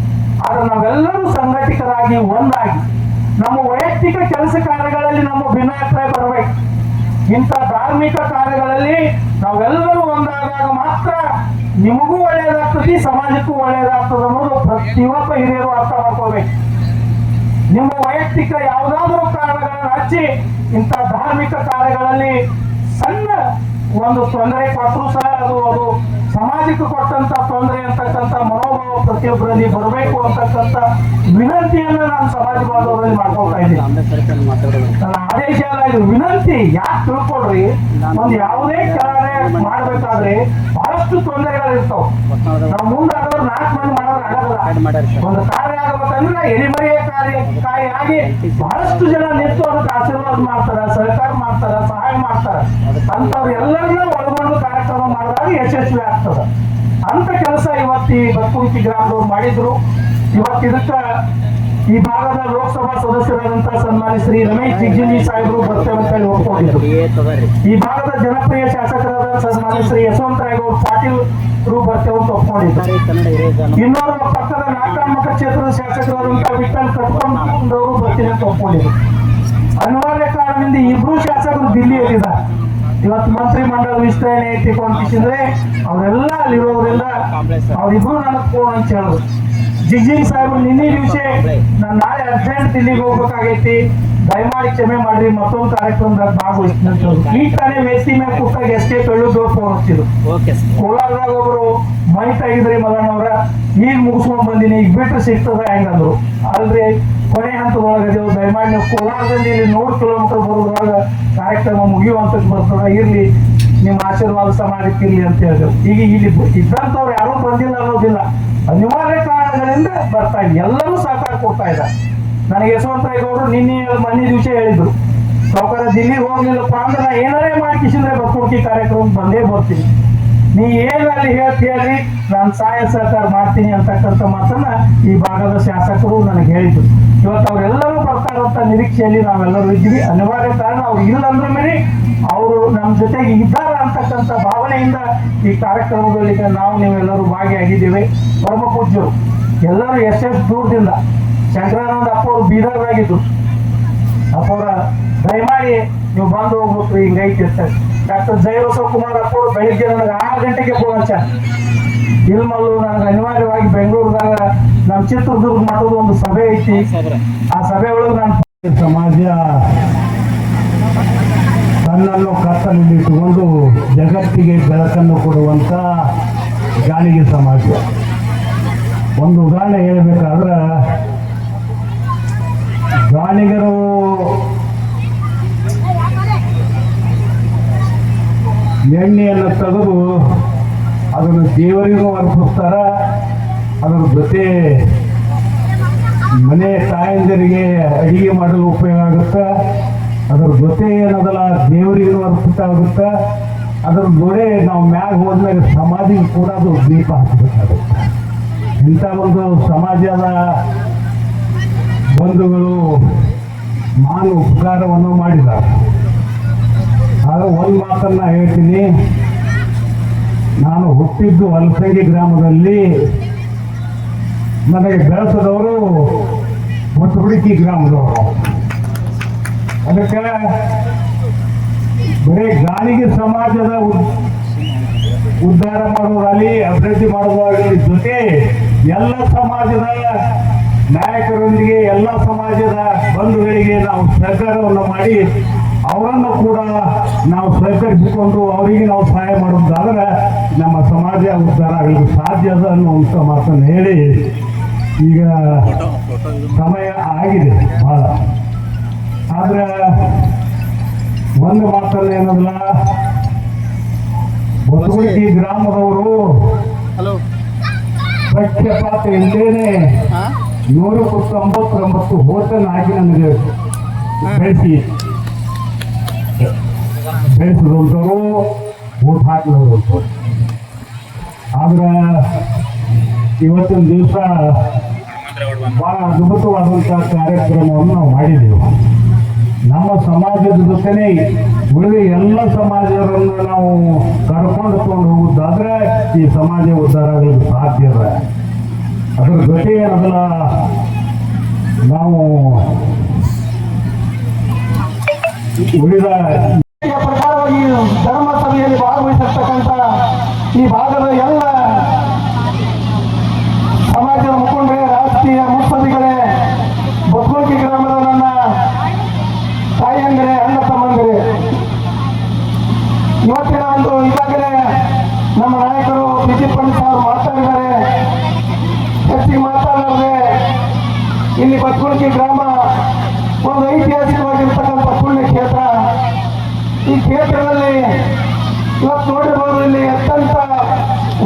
ಆದ್ರೆ ನಾವೆಲ್ಲರೂ ಸಂಘಟಿತರಾಗಿ ಒಂದಾಗಿ ನಮ್ಮ ವೈಯಕ್ತಿಕ ಕೆಲಸ ಕಾರ್ಯಗಳಲ್ಲಿ ನಮ್ಮ ಭಿನ್ನಾಭಿಪ್ರಾಯ ಬರಬೇಕು. ಇಂಥ ಧಾರ್ಮಿಕ ಕಾರ್ಯಗಳಲ್ಲಿ ನಾವೆಲ್ಲರೂ ಒಂದಾದಾಗ ಮಾತ್ರ ನಿಮಗೂ ಒಳ್ಳೆಯದಾಗ್ತದೆ, ಸಮಾಜಕ್ಕೂ ಒಳ್ಳೆಯದಾಗ್ತದೆ ಅನ್ನೋದು ಪ್ರತಿಯೊಬ್ಬ ಹಿರಿಯರು ಅರ್ಥ ಮಾಡ್ಕೋಬೇಕು. ನಿಮ್ಮ ವೈಯಕ್ತಿಕ ಯಾವುದಾದ್ರೂ ಕಾರಣಗಳನ್ನು ಹಚ್ಚಿ ಇಂಥ ಧಾರ್ಮಿಕ ಕಾರ್ಯಗಳಲ್ಲಿ ಸಣ್ಣ ಒಂದು ತೊಂದರೆ ಕೊಟ್ಟರು ಸಹ ಅದು ಸಮಾಜಕ್ಕೆ ಕೊಟ್ಟಂತ ತೊಂದರೆ ಅಂತಕ್ಕಂಥ ಮನೋಭಾವ ಪ್ರತಿಯೊಬ್ಬರಲ್ಲಿ ಬರಬೇಕು ಅಂತಕ್ಕಂಥ ವಿನಂತಿಯನ್ನು ನಾನು ಸಮಾಜ ಬಾಂಧವರಲ್ಲಿ ಮಾಡ್ಕೊಳ್ತಾ ಇದ್ದೀನಿ. ನನ್ನ ಆದೇಶ ಅಲ್ಲ, ಇದು ವಿನಂತಿ. ಯಾಕೆ ತಿಳ್ಕೊಡ್ರಿ, ಒಂದು ಯಾವುದೇ ಕಾರ್ಯ ಮಾಡ್ಬೇಕಾದ್ರೆ ಬಹಳಷ್ಟು ತೊಂದರೆಗಳಿರ್ತಾವ. ನಾವು ಮುಂದಾದವ್ರು 4 ಮಂದಿ ಮಾಡೋದು ಆಗಲ್ಲ. ಒಂದು ಕಾರ್ಯ ಆಗಬೇಕಂದ್ರೆ ಎಲಿಮರಿಯ ಕಾಯಿ ಆಗಿ ಬಹಳಷ್ಟು ಜನ ನಿಂತು ಅದಕ್ಕೆ ಆಶೀರ್ವಾದ ಮಾಡ್ತಾರ, ಸಹಕಾರ ಮಾಡ್ತಾರ, ಸಹಾಯ ಮಾಡ್ತಾರ. ಅಂತವ್ರು ಎಲ್ಲರನ್ನ ಒಳಗೊಂಡು ಕಾರ್ಯಕ್ರಮ ಮಾಡಿದಾಗ ಯಶಸ್ವಿ ಆಗ್ತದ. ಅಂತ ಕೆಲಸ ಇವತ್ತು ಈ ಬತ್ಕುಂಟಿ ಗ್ರಾಮದವ್ರು ಮಾಡಿದ್ರು. ಇವತ್ತು ಇದಕ್ಕ ಈ ಭಾಗದ ಲೋಕಸಭಾ ಸದಸ್ಯರಾದಂತಹ ಸನ್ಮಾನ್ಯ ಶ್ರೀ ರಮೇಶ್ ಜಿಗಜಿಣಗಿ ಸಾಹೇಬರು ಬರ್ತೇವೆ ಅಂತ ಹೇಳಿ ಒಪ್ಕೊಂಡಿದ್ರು. ಈ ಭಾಗದ ಜನಪ್ರಿಯ ಶಾಸಕರಾದ ಸನ್ಮಾನ್ಯ ಶ್ರೀ ಯಶವಂತರಾಯಗೌಡ ಪಾಟೀಲ್ ಬರ್ತೇವೆ ಅಂತ ಒಪ್ಕೊಂಡಿದ್ರು. ಇನ್ನೋರ್ವ ಪಕ್ಕದ ನಾಗಮಠ ಕ್ಷೇತ್ರದ ಶಾಸಕರಾದಂತಹ ವಿಠಲ್ ಕಟ್ಕೊಂಡವರು ಬರ್ತೀನಿ ಅಂತ ಒಪ್ಕೊಂಡಿದ್ರು. ಅನಿವಾರ್ಯ ಕಾರಣದಿಂದ ಇಬ್ರು ಶಾಸಕರು ದಿಲ್ಲಿಯಲ್ಲಿದ್ದಾರೆ. ಇವತ್ತು ಮಂತ್ರಿ ಮಂಡಲ ವಿಸ್ತರಣೆ ಐತಿ ಕೊಂಡ್ಕಿಸಿದ್ರೆ ಅವರೆಲ್ಲ ಅಲ್ಲಿರೋದ್ರಿಂದ ಅವ್ರಿಬ್ರು ನನಗೆ ಫೋನ್ ಅಂತ ಹೇಳಿದ್ರು. ಜಿಗಜಿಣಗಿ ಸಾಹೇಬ್ರು ನಿನ್ನೆ ದಿವಸ ನಾನು ನಾಳೆ ಅರ್ಜೆಂಟ್ ದಿಲ್ಲಿಗೆ ಹೋಗ್ಬೇಕಾಗೈತಿ, ದಯಮಾಡಿ ಕ್ಷಮೆ ಮಾಡ್ರಿ, ಮತ್ತೊಂದು ಕಾರ್ಯಕ್ರಮದಾಗ ಭಾಗವಹಿಸ್ತೀನಿ ಅಂತ ಹೇಳಿದ್ರು. ಈ ತಾನೇ ವೇಸಿ ಮೇಲೆ ಕೂತಾಗ ಎಷ್ಟೇ ಬೆಳ್ಳುದವ್ರು ಫೋನ್ ಹಚ್ಚಿದ್ರು. ಕೋಲಾರದಾಗ ಒಬ್ರು ಮೈ ತೆಗಿದ್ರಿ ಮಲ್ಲಣ್ಣವ್ರ, ಈಗ ಮುಗಿಸ್ಕೊಂಡ್ ಬಂದಿನಿ, ಈಗ ಬಿಟ್ರೆ ಸಿಗ್ತದ ಹೆಂಗಂದ್ರು. ಅಲ್ರಿ ಕೊನೆ ಹಂತದೊಳಗದೇವು, ದಯಮಾಡಿ ನೀವು ಕೋಲಾರದಲ್ಲಿ ಇಲ್ಲಿ 100 ಕಿಲೋಮೀಟರ್ ಬರೋದ್ರೊಳಗ ಕಾರ್ಯಕ್ರಮ ಮುಗಿಯುವಂತದ್ದು ಬರ್ತದ, ಇರ್ಲಿ ನಿಮ್ಮ ಆಶೀರ್ವಾದ ಸಮಾಜಕ್ಕೆ ಇರ್ಲಿ ಅಂತ ಹೇಳಿದ್ರು. ಈಗ ಇಲ್ಲಿ ಇದ್ದಂಥವ್ರು ಯಾರೂ ಬಂದಿಲ್ಲ ಅನ್ನೋದಿಲ್ಲ, ಅನಿವಾರ್ಯ ಕಾರಣಗಳಿಂದ ಬರ್ತಾ ಇದೆ. ಎಲ್ಲರೂ ಸಹಕಾರ ಕೊಡ್ತಾ ಇದ್ದಾರೆ. ನನಗೆ ಯಶವಂತರಾಯಗೌಡರು ಮೊನ್ನೆ ದಿವಸ ಹೇಳಿದ್ರು, ಸಾವುಕಾರ ದಿಲ್ಲಿಗೆ ಹೋಗ್ಲಿಲ್ಲಪ್ಪ ಅಂದ್ರೆ ನಾ ಏನಾರೇ ಮಾಡ್ಕಿಸಿದ್ರೆ ಬತ್ಕುಂಟಿ ಕಾರ್ಯಕ್ರಮ ಬಂದೇ ಬರ್ತೀನಿ, ನೀ ಏನಲ್ಲಿ ಹೇಳ್ರಿ ನಾನು ಸಹಾಯ ಸಹಕಾರ ಮಾಡ್ತೀನಿ ಅಂತಕ್ಕಂಥ ಮಾತನ್ನ ಈ ಭಾಗದ ಶಾಸಕರು ನನಗೆ ಹೇಳಿದ್ರು. ಇವತ್ತು ಅವರೆಲ್ಲರೂ ಬರ್ತಾರಂತ ನಿರೀಕ್ಷೆಯಲ್ಲಿ ನಾವೆಲ್ಲರೂ ಇದ್ವಿ. ಅನಿವಾರ್ಯ ಕಾರಣ ಅವ್ರು ಇಲ್ಲಂದ್ರ ಮೇಲೆ ಅವರು ನಮ್ಮ ಜೊತೆಗೆ ಇದ್ದಾರೆ ಅಂತಕ್ಕಂಥ ಭಾವನೆಯಿಂದ ಈ ಕಾರ್ಯಕ್ರಮದಲ್ಲಿ ನಾವು ನೀವೆಲ್ಲರೂ ಭಾಗಿಯಾಗಿದ್ದೇವೆ. ಪರಮ ಪೂಜ್ಯರು ಎಲ್ಲರೂ ಎಷ್ಟೆಷ್ಟು ದೂರದಿಂದ ಶಂಕರಾನಂದ ಅಪ್ಪ ಅವರು ಬೀದರ್ದಾಗಿದ್ರು. ಅಪ್ಪವರ ದಯಮಾಡಿ ನೀವು ಬಂದು ಹೋಗ್ಬೇಕು, ಹಿಂಗೈತಿ ಇರ್ತಾರೆ. ಡಾಕ್ಟರ್ ಜಯಬಸವ ಕುಮಾರ್ ಅಪ್ಪ ಅವರು ಬೆಳಿಗ್ಗೆ ನನಗೆ 6 ಗಂಟೆಗೆ ಫೋನ್ ಹಚ್ಚಾರ. ಇಲ್ಮಲ್ಲು ನನಗೆ ಅನಿವಾರ್ಯವಾಗಿ ಬೆಂಗಳೂರದಾಗ ನಮ್ಮ ಚಿತ್ರದುರ್ಗ ಮಠದ ಒಂದು ಸಭೆ ಐತಿ, ಆ ಸಭೆ ಒಳಗೆ ನಾನು ಸಮಾಜ ತನ್ನನ್ನು ಕತ್ತಲಲ್ಲಿ ಇಟ್ಟುಕೊಂಡು ಜಗತ್ತಿಗೆ ಬೆಳಕನ್ನು ಕೊಡುವಂತ ಗಾಳಿಗೆ ಸಮಾಜ. ಒಂದು ಉದಾಹರಣೆ ಹೇಳಬೇಕಾದ್ರೆ, ಗಾಣಿಗರು ಎಣ್ಣೆಯನ್ನು ತೆಗೆದು ಅದನ್ನು ದೇವರಿಗೂ ಅರ್ಪಿಸ್ತಾರ. ಅದರ ಜೊತೆ ಮನೆ ತಾಯಂದಿರಿಗೆ ಅಡಿಗೆ ಮಾಡಲು ಉಪಯೋಗ ಆಗುತ್ತೆ. ಅದರ ಜೊತೆ ಏನದಲ್ಲ ದೇವರಿಗೂ ಅರ್ಪಿತ ಆಗುತ್ತೆ. ಅದರ ಜೊತೆ ನಾವು ಮ್ಯಾಗ ಹೋದ್ಮೇಲೆ ಸಮಾಧಿಗೆ ಕೂಡ ಅದು ದೀಪ ಹಚ್ಚಬೇಕಾಗುತ್ತೆ. ಇಂಥ ಒಂದು ಸಮಾಜದ ಬಂಧುಗಳು ನಾನು ಉಪಕಾರವನ್ನು ಮಾಡಿದ್ದಾರೆ. ಆಗ ಒಂದು ಮಾತನ್ನ ಹೇಳ್ತೀನಿ, ನಾನು ಹುಟ್ಟಿದ್ದು ಹಲಸಂಗಿ ಗ್ರಾಮದಲ್ಲಿ, ನನಗೆ ಬೆಳೆಸಿದವರು ಹೊಸಗುಡಿಕಿ ಗ್ರಾಮದವರು. ಅದಕ್ಕೆ ಬರೀ ಗಾಳಿಗೆ ಸಮಾಜದ ಉದ್ಧಾರ ಮಾಡೋದಾಗಲಿ ಅಭಿವೃದ್ಧಿ ಮಾಡೋದಾಗಲಿ ಜೊತೆ ಎಲ್ಲ ಸಮಾಜದ ನಾಯಕರೊಂದಿಗೆ ಎಲ್ಲ ಸಮಾಜದ ಬಂಧುಗಳಿಗೆ ನಾವು ಸಹಕಾರವನ್ನು ಮಾಡಿ ಅವರನ್ನು ಕೂಡ ನಾವು ಸಹಕರಿಸಿಕೊಂಡು ಅವರಿಗೆ ನಾವು ಸಹಾಯ ಮಾಡೋದಾದ್ರೆ ನಮ್ಮ ಸಮಾಜ ಉದ್ಧಾರ ಆಗಲಿಕ್ಕೆ ಸಾಧ್ಯ ಅದ ಅನ್ನುವಂಥ ಮಾತನ್ನು ಹೇಳಿ, ಈಗ ಸಮಯ ಆಗಿದೆ ಭಾಳ. ಆದ್ರೆ ಒಂದು ಮಾತಲ್ಲಿ ಏನಲ್ಲ, ಹೊಸಗುಡಿ ಗ್ರಾಮದವರು ಪಕ್ಷಪಾತ ಇಲ್ಲದೇನೆ 199 ಹೋಟೆಲ್ ಹಾಕಿ ನನಗೆ ಬೆಳೆಸಿದಂಥವ್ರು ಓಟ್ ಹಾಕಿದವರು. ಆದ್ರೆ ಇವತ್ತಿನ ದಿವಸ ಬಹಳ ಅದ್ಭುತವಾದಂಥ ಕಾರ್ಯಕ್ರಮವನ್ನು ನಾವು ಮಾಡಿದ್ದೆವು. ನಮ್ಮ ಸಮಾಜದ ಜೊತೆನೆ ಉಳಿದ ಎಲ್ಲ ಸಮಾಜವನ್ನು ನಾವು ಕರ್ಕೊಂಡು ಹೋಗುದಾದ್ರೆ ಈ ಸಮಾಜ ಉದ್ಧಾರ ಆಗಲಿಕ್ಕೆ ಸಾಧ್ಯ ಇದೆ. ಅದರ ಜೊತೆ ಏನದಲ್ಲ, ನಾವು ಉಳಿದ ಪ್ರಕಾರವಾಗಿ ಸಭೆಯಲ್ಲಿ ಭಾಗವಹಿಸಿರ್ತಕ್ಕಂಥ ಈ ಭಾಗದ ಎಲ್ಲ ಸಮಾಜದ ಮುಖಂಡರೇ, ರಾಜಕೀಯ ಮುತ್ಸದಿಗಳೇ, ಬತ್ಗುಳ್ಕಿ ಗ್ರಾಮದ ನನ್ನ ತಾಯಂದಿರೇ, ಅಣ್ಣ ತಮ್ಮಂದಿರೇ, ಇವತ್ತಿನ ಒಂದು ಈಗಾಗಲೇ ನಮ್ಮ ನಾಯಕರು ಬಿಜೆಪಿ ಅವರು ಮಾತಾಡಿದ್ದಾರೆ. ಹೆಚ್ಚಿಗೆ ಮಾತಾಡಲಾರದೆ ಇಲ್ಲಿ ಬತ್ಗುಳ್ಕಿ ಗ್ರಾಮ ಒಂದು ಐತಿಹಾಸಿಕವಾಗಿರ್ತಕ್ಕಂಥ ಪುಣ್ಯ ಕ್ಷೇತ್ರ. ಈ ಕ್ಷೇತ್ರದಲ್ಲಿ ಇವತ್ತು ನೋಡಿರ್ಬೋದು, ಇಲ್ಲಿ ಅತ್ಯಂತ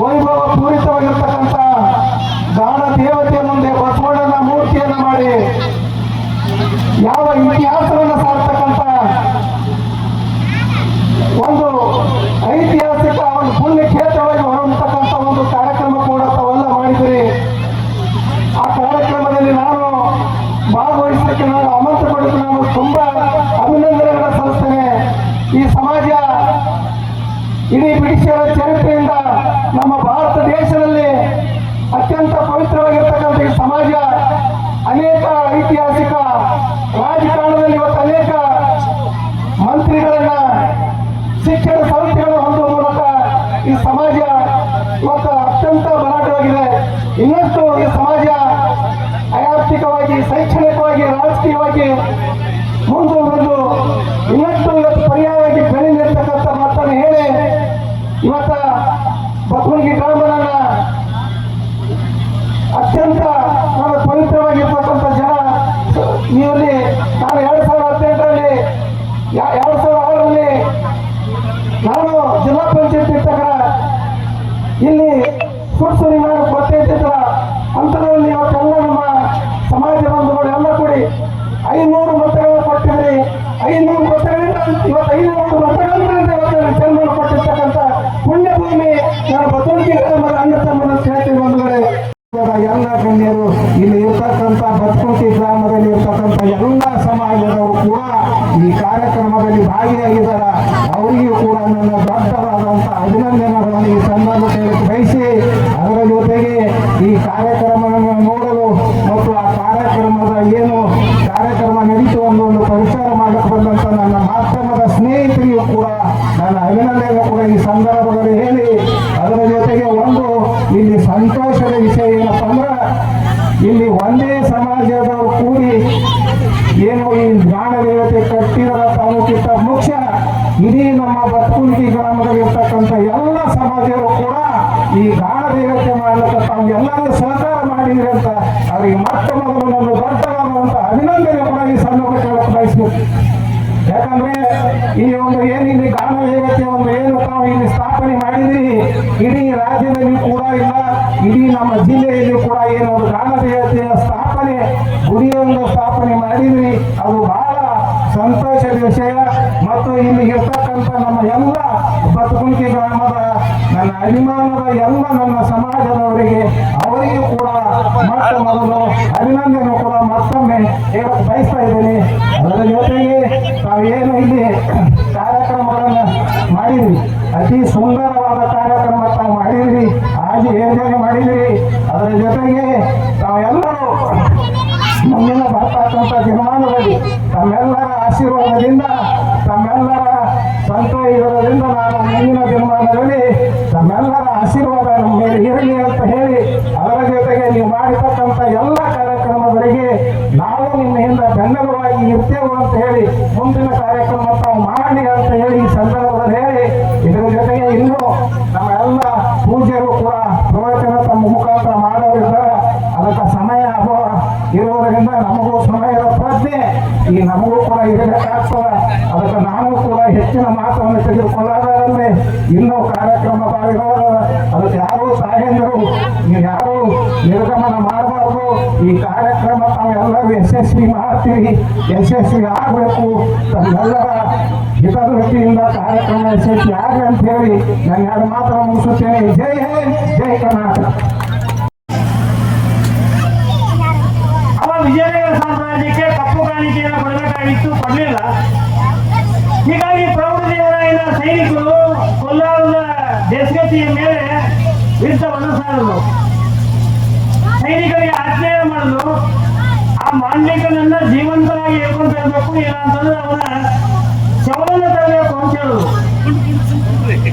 ವೈಭವ ಪೂರಿತವಾಗಿರ್ತಕ್ಕಂಥ ಗಾಣ ದೇವತೆಯ ಮುಂದೆ ಬಸವಣ್ಣನ ಮೂರ್ತಿಯನ್ನು ಮಾಡಿ ಯಾವ ಇತಿಹಾಸವನ್ನು ಸಾರ್ತಕ್ಕಂಥ ಒಂದು ಐತಿಹಾಸಿಕ ಒಂದು ಪುಣ್ಯ ಕ್ಷೇತ್ರವಾಗಿ ಹೊರತಕ್ಕಂಥ ಒಂದು ಕಾರ್ಯಕ್ರಮ ಕೂಡ ತಾವೆಲ್ಲ ಮಾಡಿದಿರಿ. ಆ ಕಾರ್ಯಕ್ರಮದಲ್ಲಿ ನಾನು ಭಾಗವಹಿಸಲಿಕ್ಕೆ ನಾನು ಆಮಂತ್ರಣ ಪಡೆದು ನಾನು ತುಂಬಾ ಅಭಿನಂದನೆಗಳನ್ನು ಸಲ್ಲಿಸ್ತೇನೆ. ಈ ಸಮಾಜ ಇಡೀ ಬ್ರಿಟಿಷರ ಚರಿತ್ರೆಯಿಂದ ನಮ್ಮ ಭಾರತ ದೇಶದಲ್ಲಿ ಅತ್ಯಂತ ಪವಿತ್ರವಾಗಿರ್ತಕ್ಕಂಥ ಈ ಸಮಾಜ ಅನೇಕ ಐತಿಹಾಸಿಕ ರಾಜಕಾರಣದಲ್ಲಿ ಇವತ್ತು ಅನೇಕ ಮಂತ್ರಿಗಳನ್ನ ಶಿಕ್ಷಣ ಸಂಸ್ಥೆಗಳನ್ನು ಹೊಂದುವ ಮೂಲಕ ಈ ಸಮಾಜ ಇವತ್ತು ಅತ್ಯಂತ ಬಲಾಢ್ಯವಾಗಿದೆ. ಇನ್ನಷ್ಟು ಈ ಸಮಾಜ ಆರ್ಥಿಕವಾಗಿ, ಶೈಕ್ಷಣಿಕವಾಗಿ, ರಾಜಕೀಯವಾಗಿ ಮುಂದುವರೆದು ಇನ್ನಷ್ಟು ಇವತ್ತು ಪರ್ಯಾಯವಾಗಿ ಬೆಳೆದಿರ್ತಕ್ಕಂಥ ಮಾತನ್ನು ಹೇಳಿ ಇವತ್ತ ಬತ್ಗುಳ್ಕಿ ಗ್ರಾಮವನ್ನ ಅತ್ಯಂತ ನಾನು ಪವಿತ್ರವಾಗಿರ್ತಕ್ಕಂಥ ಜನ ನೀವಲ್ಲಿ ನಾನು 2018ರಲ್ಲಿ 2006ರಲ್ಲಿ ನಾನು ಜಿಲ್ಲಾ ಪಂಚಾಯತ್ ಇದ್ದಾಗ ಇಲ್ಲಿ ಸುಡ್ಸುರಿ ನಾನು ಗೊತ್ತಿದ್ದ ಅಂತರಲ್ಲಿ ಇವತ್ತೆಲ್ಲ ನಮ್ಮ ಸಮಾಜ ಬಂಧುಗಳು ಎಲ್ಲ ಕೂಡಿ 500 ಮತಗಳನ್ನು ಕೊಟ್ಟಿದ್ರಿ. 500 ಮತಗಳಿಂದ ಇವತ್ತು 500 ಮತಗಳಿಂದ ಇವತ್ತು ಜನ್ಮ ಕೊಟ್ಟಿರ್ತಕ್ಕಂಥ ಪುಣ್ಯಭೂಮಿ ನಾನು ಬತ್ಗುಳ್ಕಿ ಗ್ರಾಮದ ಅಣ್ಣ ತಮ್ಮನ ಹೇಳ್ತೀವಿ ಬಂಧುಗಳೇ. ಎಲ್ಲ ಗಣ್ಯರು ಇಲ್ಲಿ ಇರ್ತಕ್ಕಂಥ ಬತ್ಗುಳ್ಕಿ ಗ್ರಾಮದಲ್ಲಿ ಇರ್ತಕ್ಕಂಥ ಎಲ್ಲ ಸಮಾಜದವರು ಕೂಡ ಈ ಕಾರ್ಯಕ್ರಮದಲ್ಲಿ ಭಾಗಿಯಾಗಿದ್ದಾರೆ. ಅವರಿಗೂ ಕೂಡ ನನ್ನ ದೊಡ್ಡದಾದಂಥ ಅಭಿನಂದನೆಗಳನ್ನು ಈ ಸಂದರ್ಭದಲ್ಲಿ ಬಯಸಿ, ಅದರ ಜೊತೆಗೆ ಈ ಕಾರ್ಯಕ್ರಮವನ್ನು ನೋಡಲು ಮತ್ತು ಆ ಕಾರ್ಯಕ್ರಮದ ಏನು ಕಾರ್ಯಕ್ರಮ ನಡೀತು ಒಂದು ಪರಿಸರ ಮಾಡಕ್ಕೆ ಬಂದಂಥ ನನ್ನ ಮಾಧ್ಯಮದ ಸ್ನೇಹಿತರಿಗೂ ಕೂಡ ನನ್ನ ಅಭಿನಂದನೆ ಕೂಡ ಈ ಸಂದರ್ಭದಲ್ಲಿ ಹೇಳಿ, ಅದರ ಜೊತೆಗೆ ಒಂದು ಇಲ್ಲಿ ಸಂತೋಷದ ವಿಷಯ ಏನಪ್ಪ ಅಂದ್ರೆ, ಇಲ್ಲಿ ಒಂದೇ ಸಮಾಜದವರು ಕೂಡಿ ಏನು ಈ ಗಾಣ ದೇವತೆ ಕಟ್ಟಿದ ತಾಲೂಕಿಂತ ಮುಖ್ಯ ಇಡೀ ನಮ್ಮ ಬತ್ಗುಳ್ಕಿ ಗ್ರಾಮದಲ್ಲಿ ಇರ್ತಕ್ಕಂಥ ಎಲ್ಲ ಸಮಾಜರು ಕೂಡ ಈ ಗಾಣ ದೇವತೆ ಮಾಡಲಿಕ್ಕೆ ತಾವು ಎಲ್ಲರೂ ಸಹಕಾರ ಮಾಡಿದ್ರಿ ಅಂತ ಅವರಿಗೆ ಮತ್ತೆ ಮೊದಲು ನನ್ನ ದೊಡ್ಡದಾದಂಥ ಅಭಿನಂದನೆ ಕೂಡ ಈ ಸಂದರ್ಭಕ್ಕೆ ಬಯಸ್ಬೇಕು. ಯಾಕಂದ್ರೆ ಈ ಒಂದು ಏನಿದೆ ಗಾಣ ದೇವತೆ ಒಂದು ಏನು ತಾವು ಇಲ್ಲಿ ಸ್ಥಾಪನೆ ಮಾಡಿದ್ರಿ, ಇಡೀ ರಾಜ್ಯದಲ್ಲಿ ಕೂಡ ಇಲ್ಲ, ಇಡೀ ನಮ್ಮ ಜಿಲ್ಲೆಯಲ್ಲಿ ಕೂಡ ಏನು ಒಂದು ಗಾಣ ದೇವತೆಯ ಸ್ಥಾಪನೆ ಗುಡಿಯನ್ನು ಸ್ಥಾಪನೆ ಮಾಡಿದ್ರಿ. ಅದು ಬಹಳ ಸಂತೋಷದ ವಿಷಯ. ಮತ್ತು ಇಲ್ಲಿ ಇರ್ತಕ್ಕಂಥ ನಮ್ಮ ಎಲ್ಲ ಬತ್ಗುಳ್ಕಿ ಗ್ರಾಮದ ನನ್ನ ಅಭಿಮಾನದ ಎಲ್ಲ ನನ್ನ ಸಮಾಜದವರಿಗೆ ಅವರಿಗೂ ಕೂಡ ಮತ್ತೆ ಮೊದಲು ಅಭಿನಂದನೆ ಕೂಡ ಮತ್ತೊಮ್ಮೆ ಹೇಳಕ್ಕೆ ಬಯಸ್ತಾ ಇದ್ದೇನೆ. ಅದರ ಜೊತೆಗೆ ತಾವೇನು ಇಲ್ಲಿ ಕಾರ್ಯಕ್ರಮಗಳನ್ನು ಮಾಡಿದ್ರಿ, ಅತಿ ಸುಂದರವಾದ ಕಾರ್ಯಕ್ರಮ ತಾವು ಮಾಡಿದ್ರಿ, ಆಜು ಯೋಜನೆ ಮಾಡಿದ್ರಿ. ಅದರ ಜೊತೆಗೆ ತಾವೆಲ್ಲರೂ ಮುಂದಿನ ಬರ್ತಕ್ಕಂಥ ದಿನಮಾನದಲ್ಲಿ ತಮ್ಮೆಲ್ಲರ ಆಶೀರ್ವಾದದಿಂದ, ತಮ್ಮೆಲ್ಲರ ಸಂತೋಷದಿಂದ ನಾನು ಮುಂದಿನ ದಿನಮಾನದಲ್ಲಿ ತಮ್ಮೆಲ್ಲರ ಆಶೀರ್ವಾದ ನಮ್ಮ ಮೇಲೆ ಇರಲಿ ಅಂತ ಹೇಳಿ, ಅದರ ಜೊತೆಗೆ ನೀವು ಮಾಡಿರ್ತಕ್ಕಂಥ ಎಲ್ಲ ಕಾರ್ಯಕ್ರಮಗಳಿಗೆ ನಾವು ನಿಮ್ಮಿಂದ ಬೆನ್ನೆಲುವಾಗಿ ಇರ್ತೇವೆ ಅಂತ ಹೇಳಿ ಮುಂದಿನ ಕಾರ್ಯಕ್ರಮ ತಾವು ಮಾಡಿ ಅಂತ ಹೇಳಿ ಈ ಸಂದರ್ಭದಲ್ಲಿ ಹೇಳಿ, ಇದರ ಜೊತೆಗೆ ಇನ್ನೂ ನಮ್ಮ ಎಲ್ಲ ಪೂಜ್ಯರು ಕೂಡ ಪ್ರವಚನ ತಮ್ಮ ಮುಖಾಂತರ ಮಾಡೋರಿದ್ದಾರೆ. ಅದಕ್ಕೆ ಸಮಯ ಅಭಾವ ಇರುವುದರಿಂದ ನಮಗೂ ಸಮಯದ ಪ್ರಜ್ಞೆ ಈ ನಮಗೂ ಕೂಡ ಇರಬೇಕಾಗ್ತದೆ. ಅದಕ್ಕೆ ನಾನು ಕೂಡ ಹೆಚ್ಚಿನ ಮಾತನ್ನು ತೆಗೆದುಕೊಳ್ಳಾದರೆ ಇನ್ನೂ ಕಾರ್ಯಕ್ರಮ ಇರೋದು. ಅದಕ್ಕೆ ಯಾರೂ ತಾಯಂದಿರು ನೀವು ಯಾರೂ ನಿರ್ಗಮನ ಮಾಡಬಾರ್ದು. ಈ ಕಾರ್ಯಕ್ರಮ ತಾವೆಲ್ಲರೂ ಯಶಸ್ವಿ ಮಾಡ್ತೀವಿ, ಯಶಸ್ವಿ ಆಗಬೇಕು. ತಮ್ಮೆಲ್ಲರ ಹಿತದೃಷ್ಟಿಯಿಂದ ಕಾರ್ಯಕ್ರಮ ಯಶಸ್ವಿ ಆಗಲಿ ಅಂತ ಹೇಳಿ ನಾನು 2 ಮಾತನ್ನು ಮುಗಿಸುತ್ತೇನೆ. ಜೈ ಹಿಂದ್, ಜೈ ಕರ್ನಾಟಕ. ವಿಜಯನಗರ ಸಾಮ್ರಾಜ್ಯಕ್ಕೆ ಕಪ್ಪು ಕಾಣಿಕೆಯನ್ನು ಕೊಡಬೇಕಾಗಿತ್ತು, ಕೊಡಲಿಲ್ಲ. ಹೀಗಾಗಿ ಪ್ರೌಢದೇವರಾಯನ ಸೈನಿಕರು ಕೊಲ್ಲಾರದ ದೇಶಗತಿಯ ಮೇಲೆ ಯುದ್ಧವನ್ನು ಸಾರಲು ಸೈನಿಕರಿಗೆ ಆಜ್ಞೆ ಮಾಡಲು ಆ ಮಾಂಡಲಿಕನನ್ನ ಜೀವಂತವಾಗಿ ಹೇಳ್ಕೊಂಡು ಇರಬೇಕು, ಇಲ್ಲ ಅಂತಂದ್ರೆ ಅವನ ಶವವನ್ನು ತರಬೇಕು ಅಂತ ಅಂತ ಹೇಳುದು.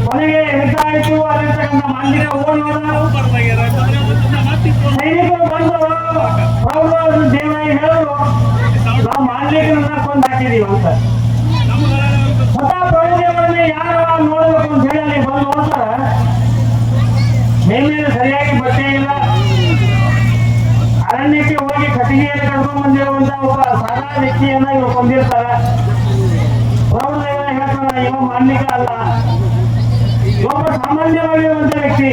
ಕೊನೆಗೆ ಹಿಡಿತಾಯಿತು. ಅಲ್ಲಿರ್ತಕ್ಕಂಥ ಮಾಂದಿಗ ಓಡಿ ಹೋದ. ಸೈನಿಕರು ಬಂದು ಪ್ರೌಢ ದೇವರಾಗಿ ಹೇಳಿದ್ರು, ನಾವು ಮಾಂದಿಗರನ್ನ ಕೊಂದು ಹಾಕಿದೀವಿ ಅಂತ. ಸ್ವತಃ ಪ್ರೌಢದೇವರನ್ನೇ ಯಾರು ನೋಡಬೇಕು ಅಂತ ಹೇಳಿ ಅಲ್ಲಿ ಬಂದು ನೋಡ್ತಾರ. ಮೇಲೆ ಸರಿಯಾಗಿ ಬಟ್ಟೆ ಇಲ್ಲ. ಅರಣ್ಯಕ್ಕೆ ಹೋಗಿ ಕಟ್ಟಿಗೆಯನ್ನು ಕಟ್ಕೊಂಡ್ ಬಂದಿರುವಂತ ಒಬ್ಬ ಸಾದಾ ವ್ಯಕ್ತಿಯನ್ನ ಇವ್ರು ಕೊಂದಿರ್ತಾರ. ಪ್ರೌಢದೇವರ ಹೇಳ್ತಾರ, ಇವ ಮಾಂದಿಗ ಅಲ್ಲ, ಒಬ್ಬ ಸಾಮಾನ್ಯವಾಗಿರುವಂತ ವ್ಯಕ್ತಿ.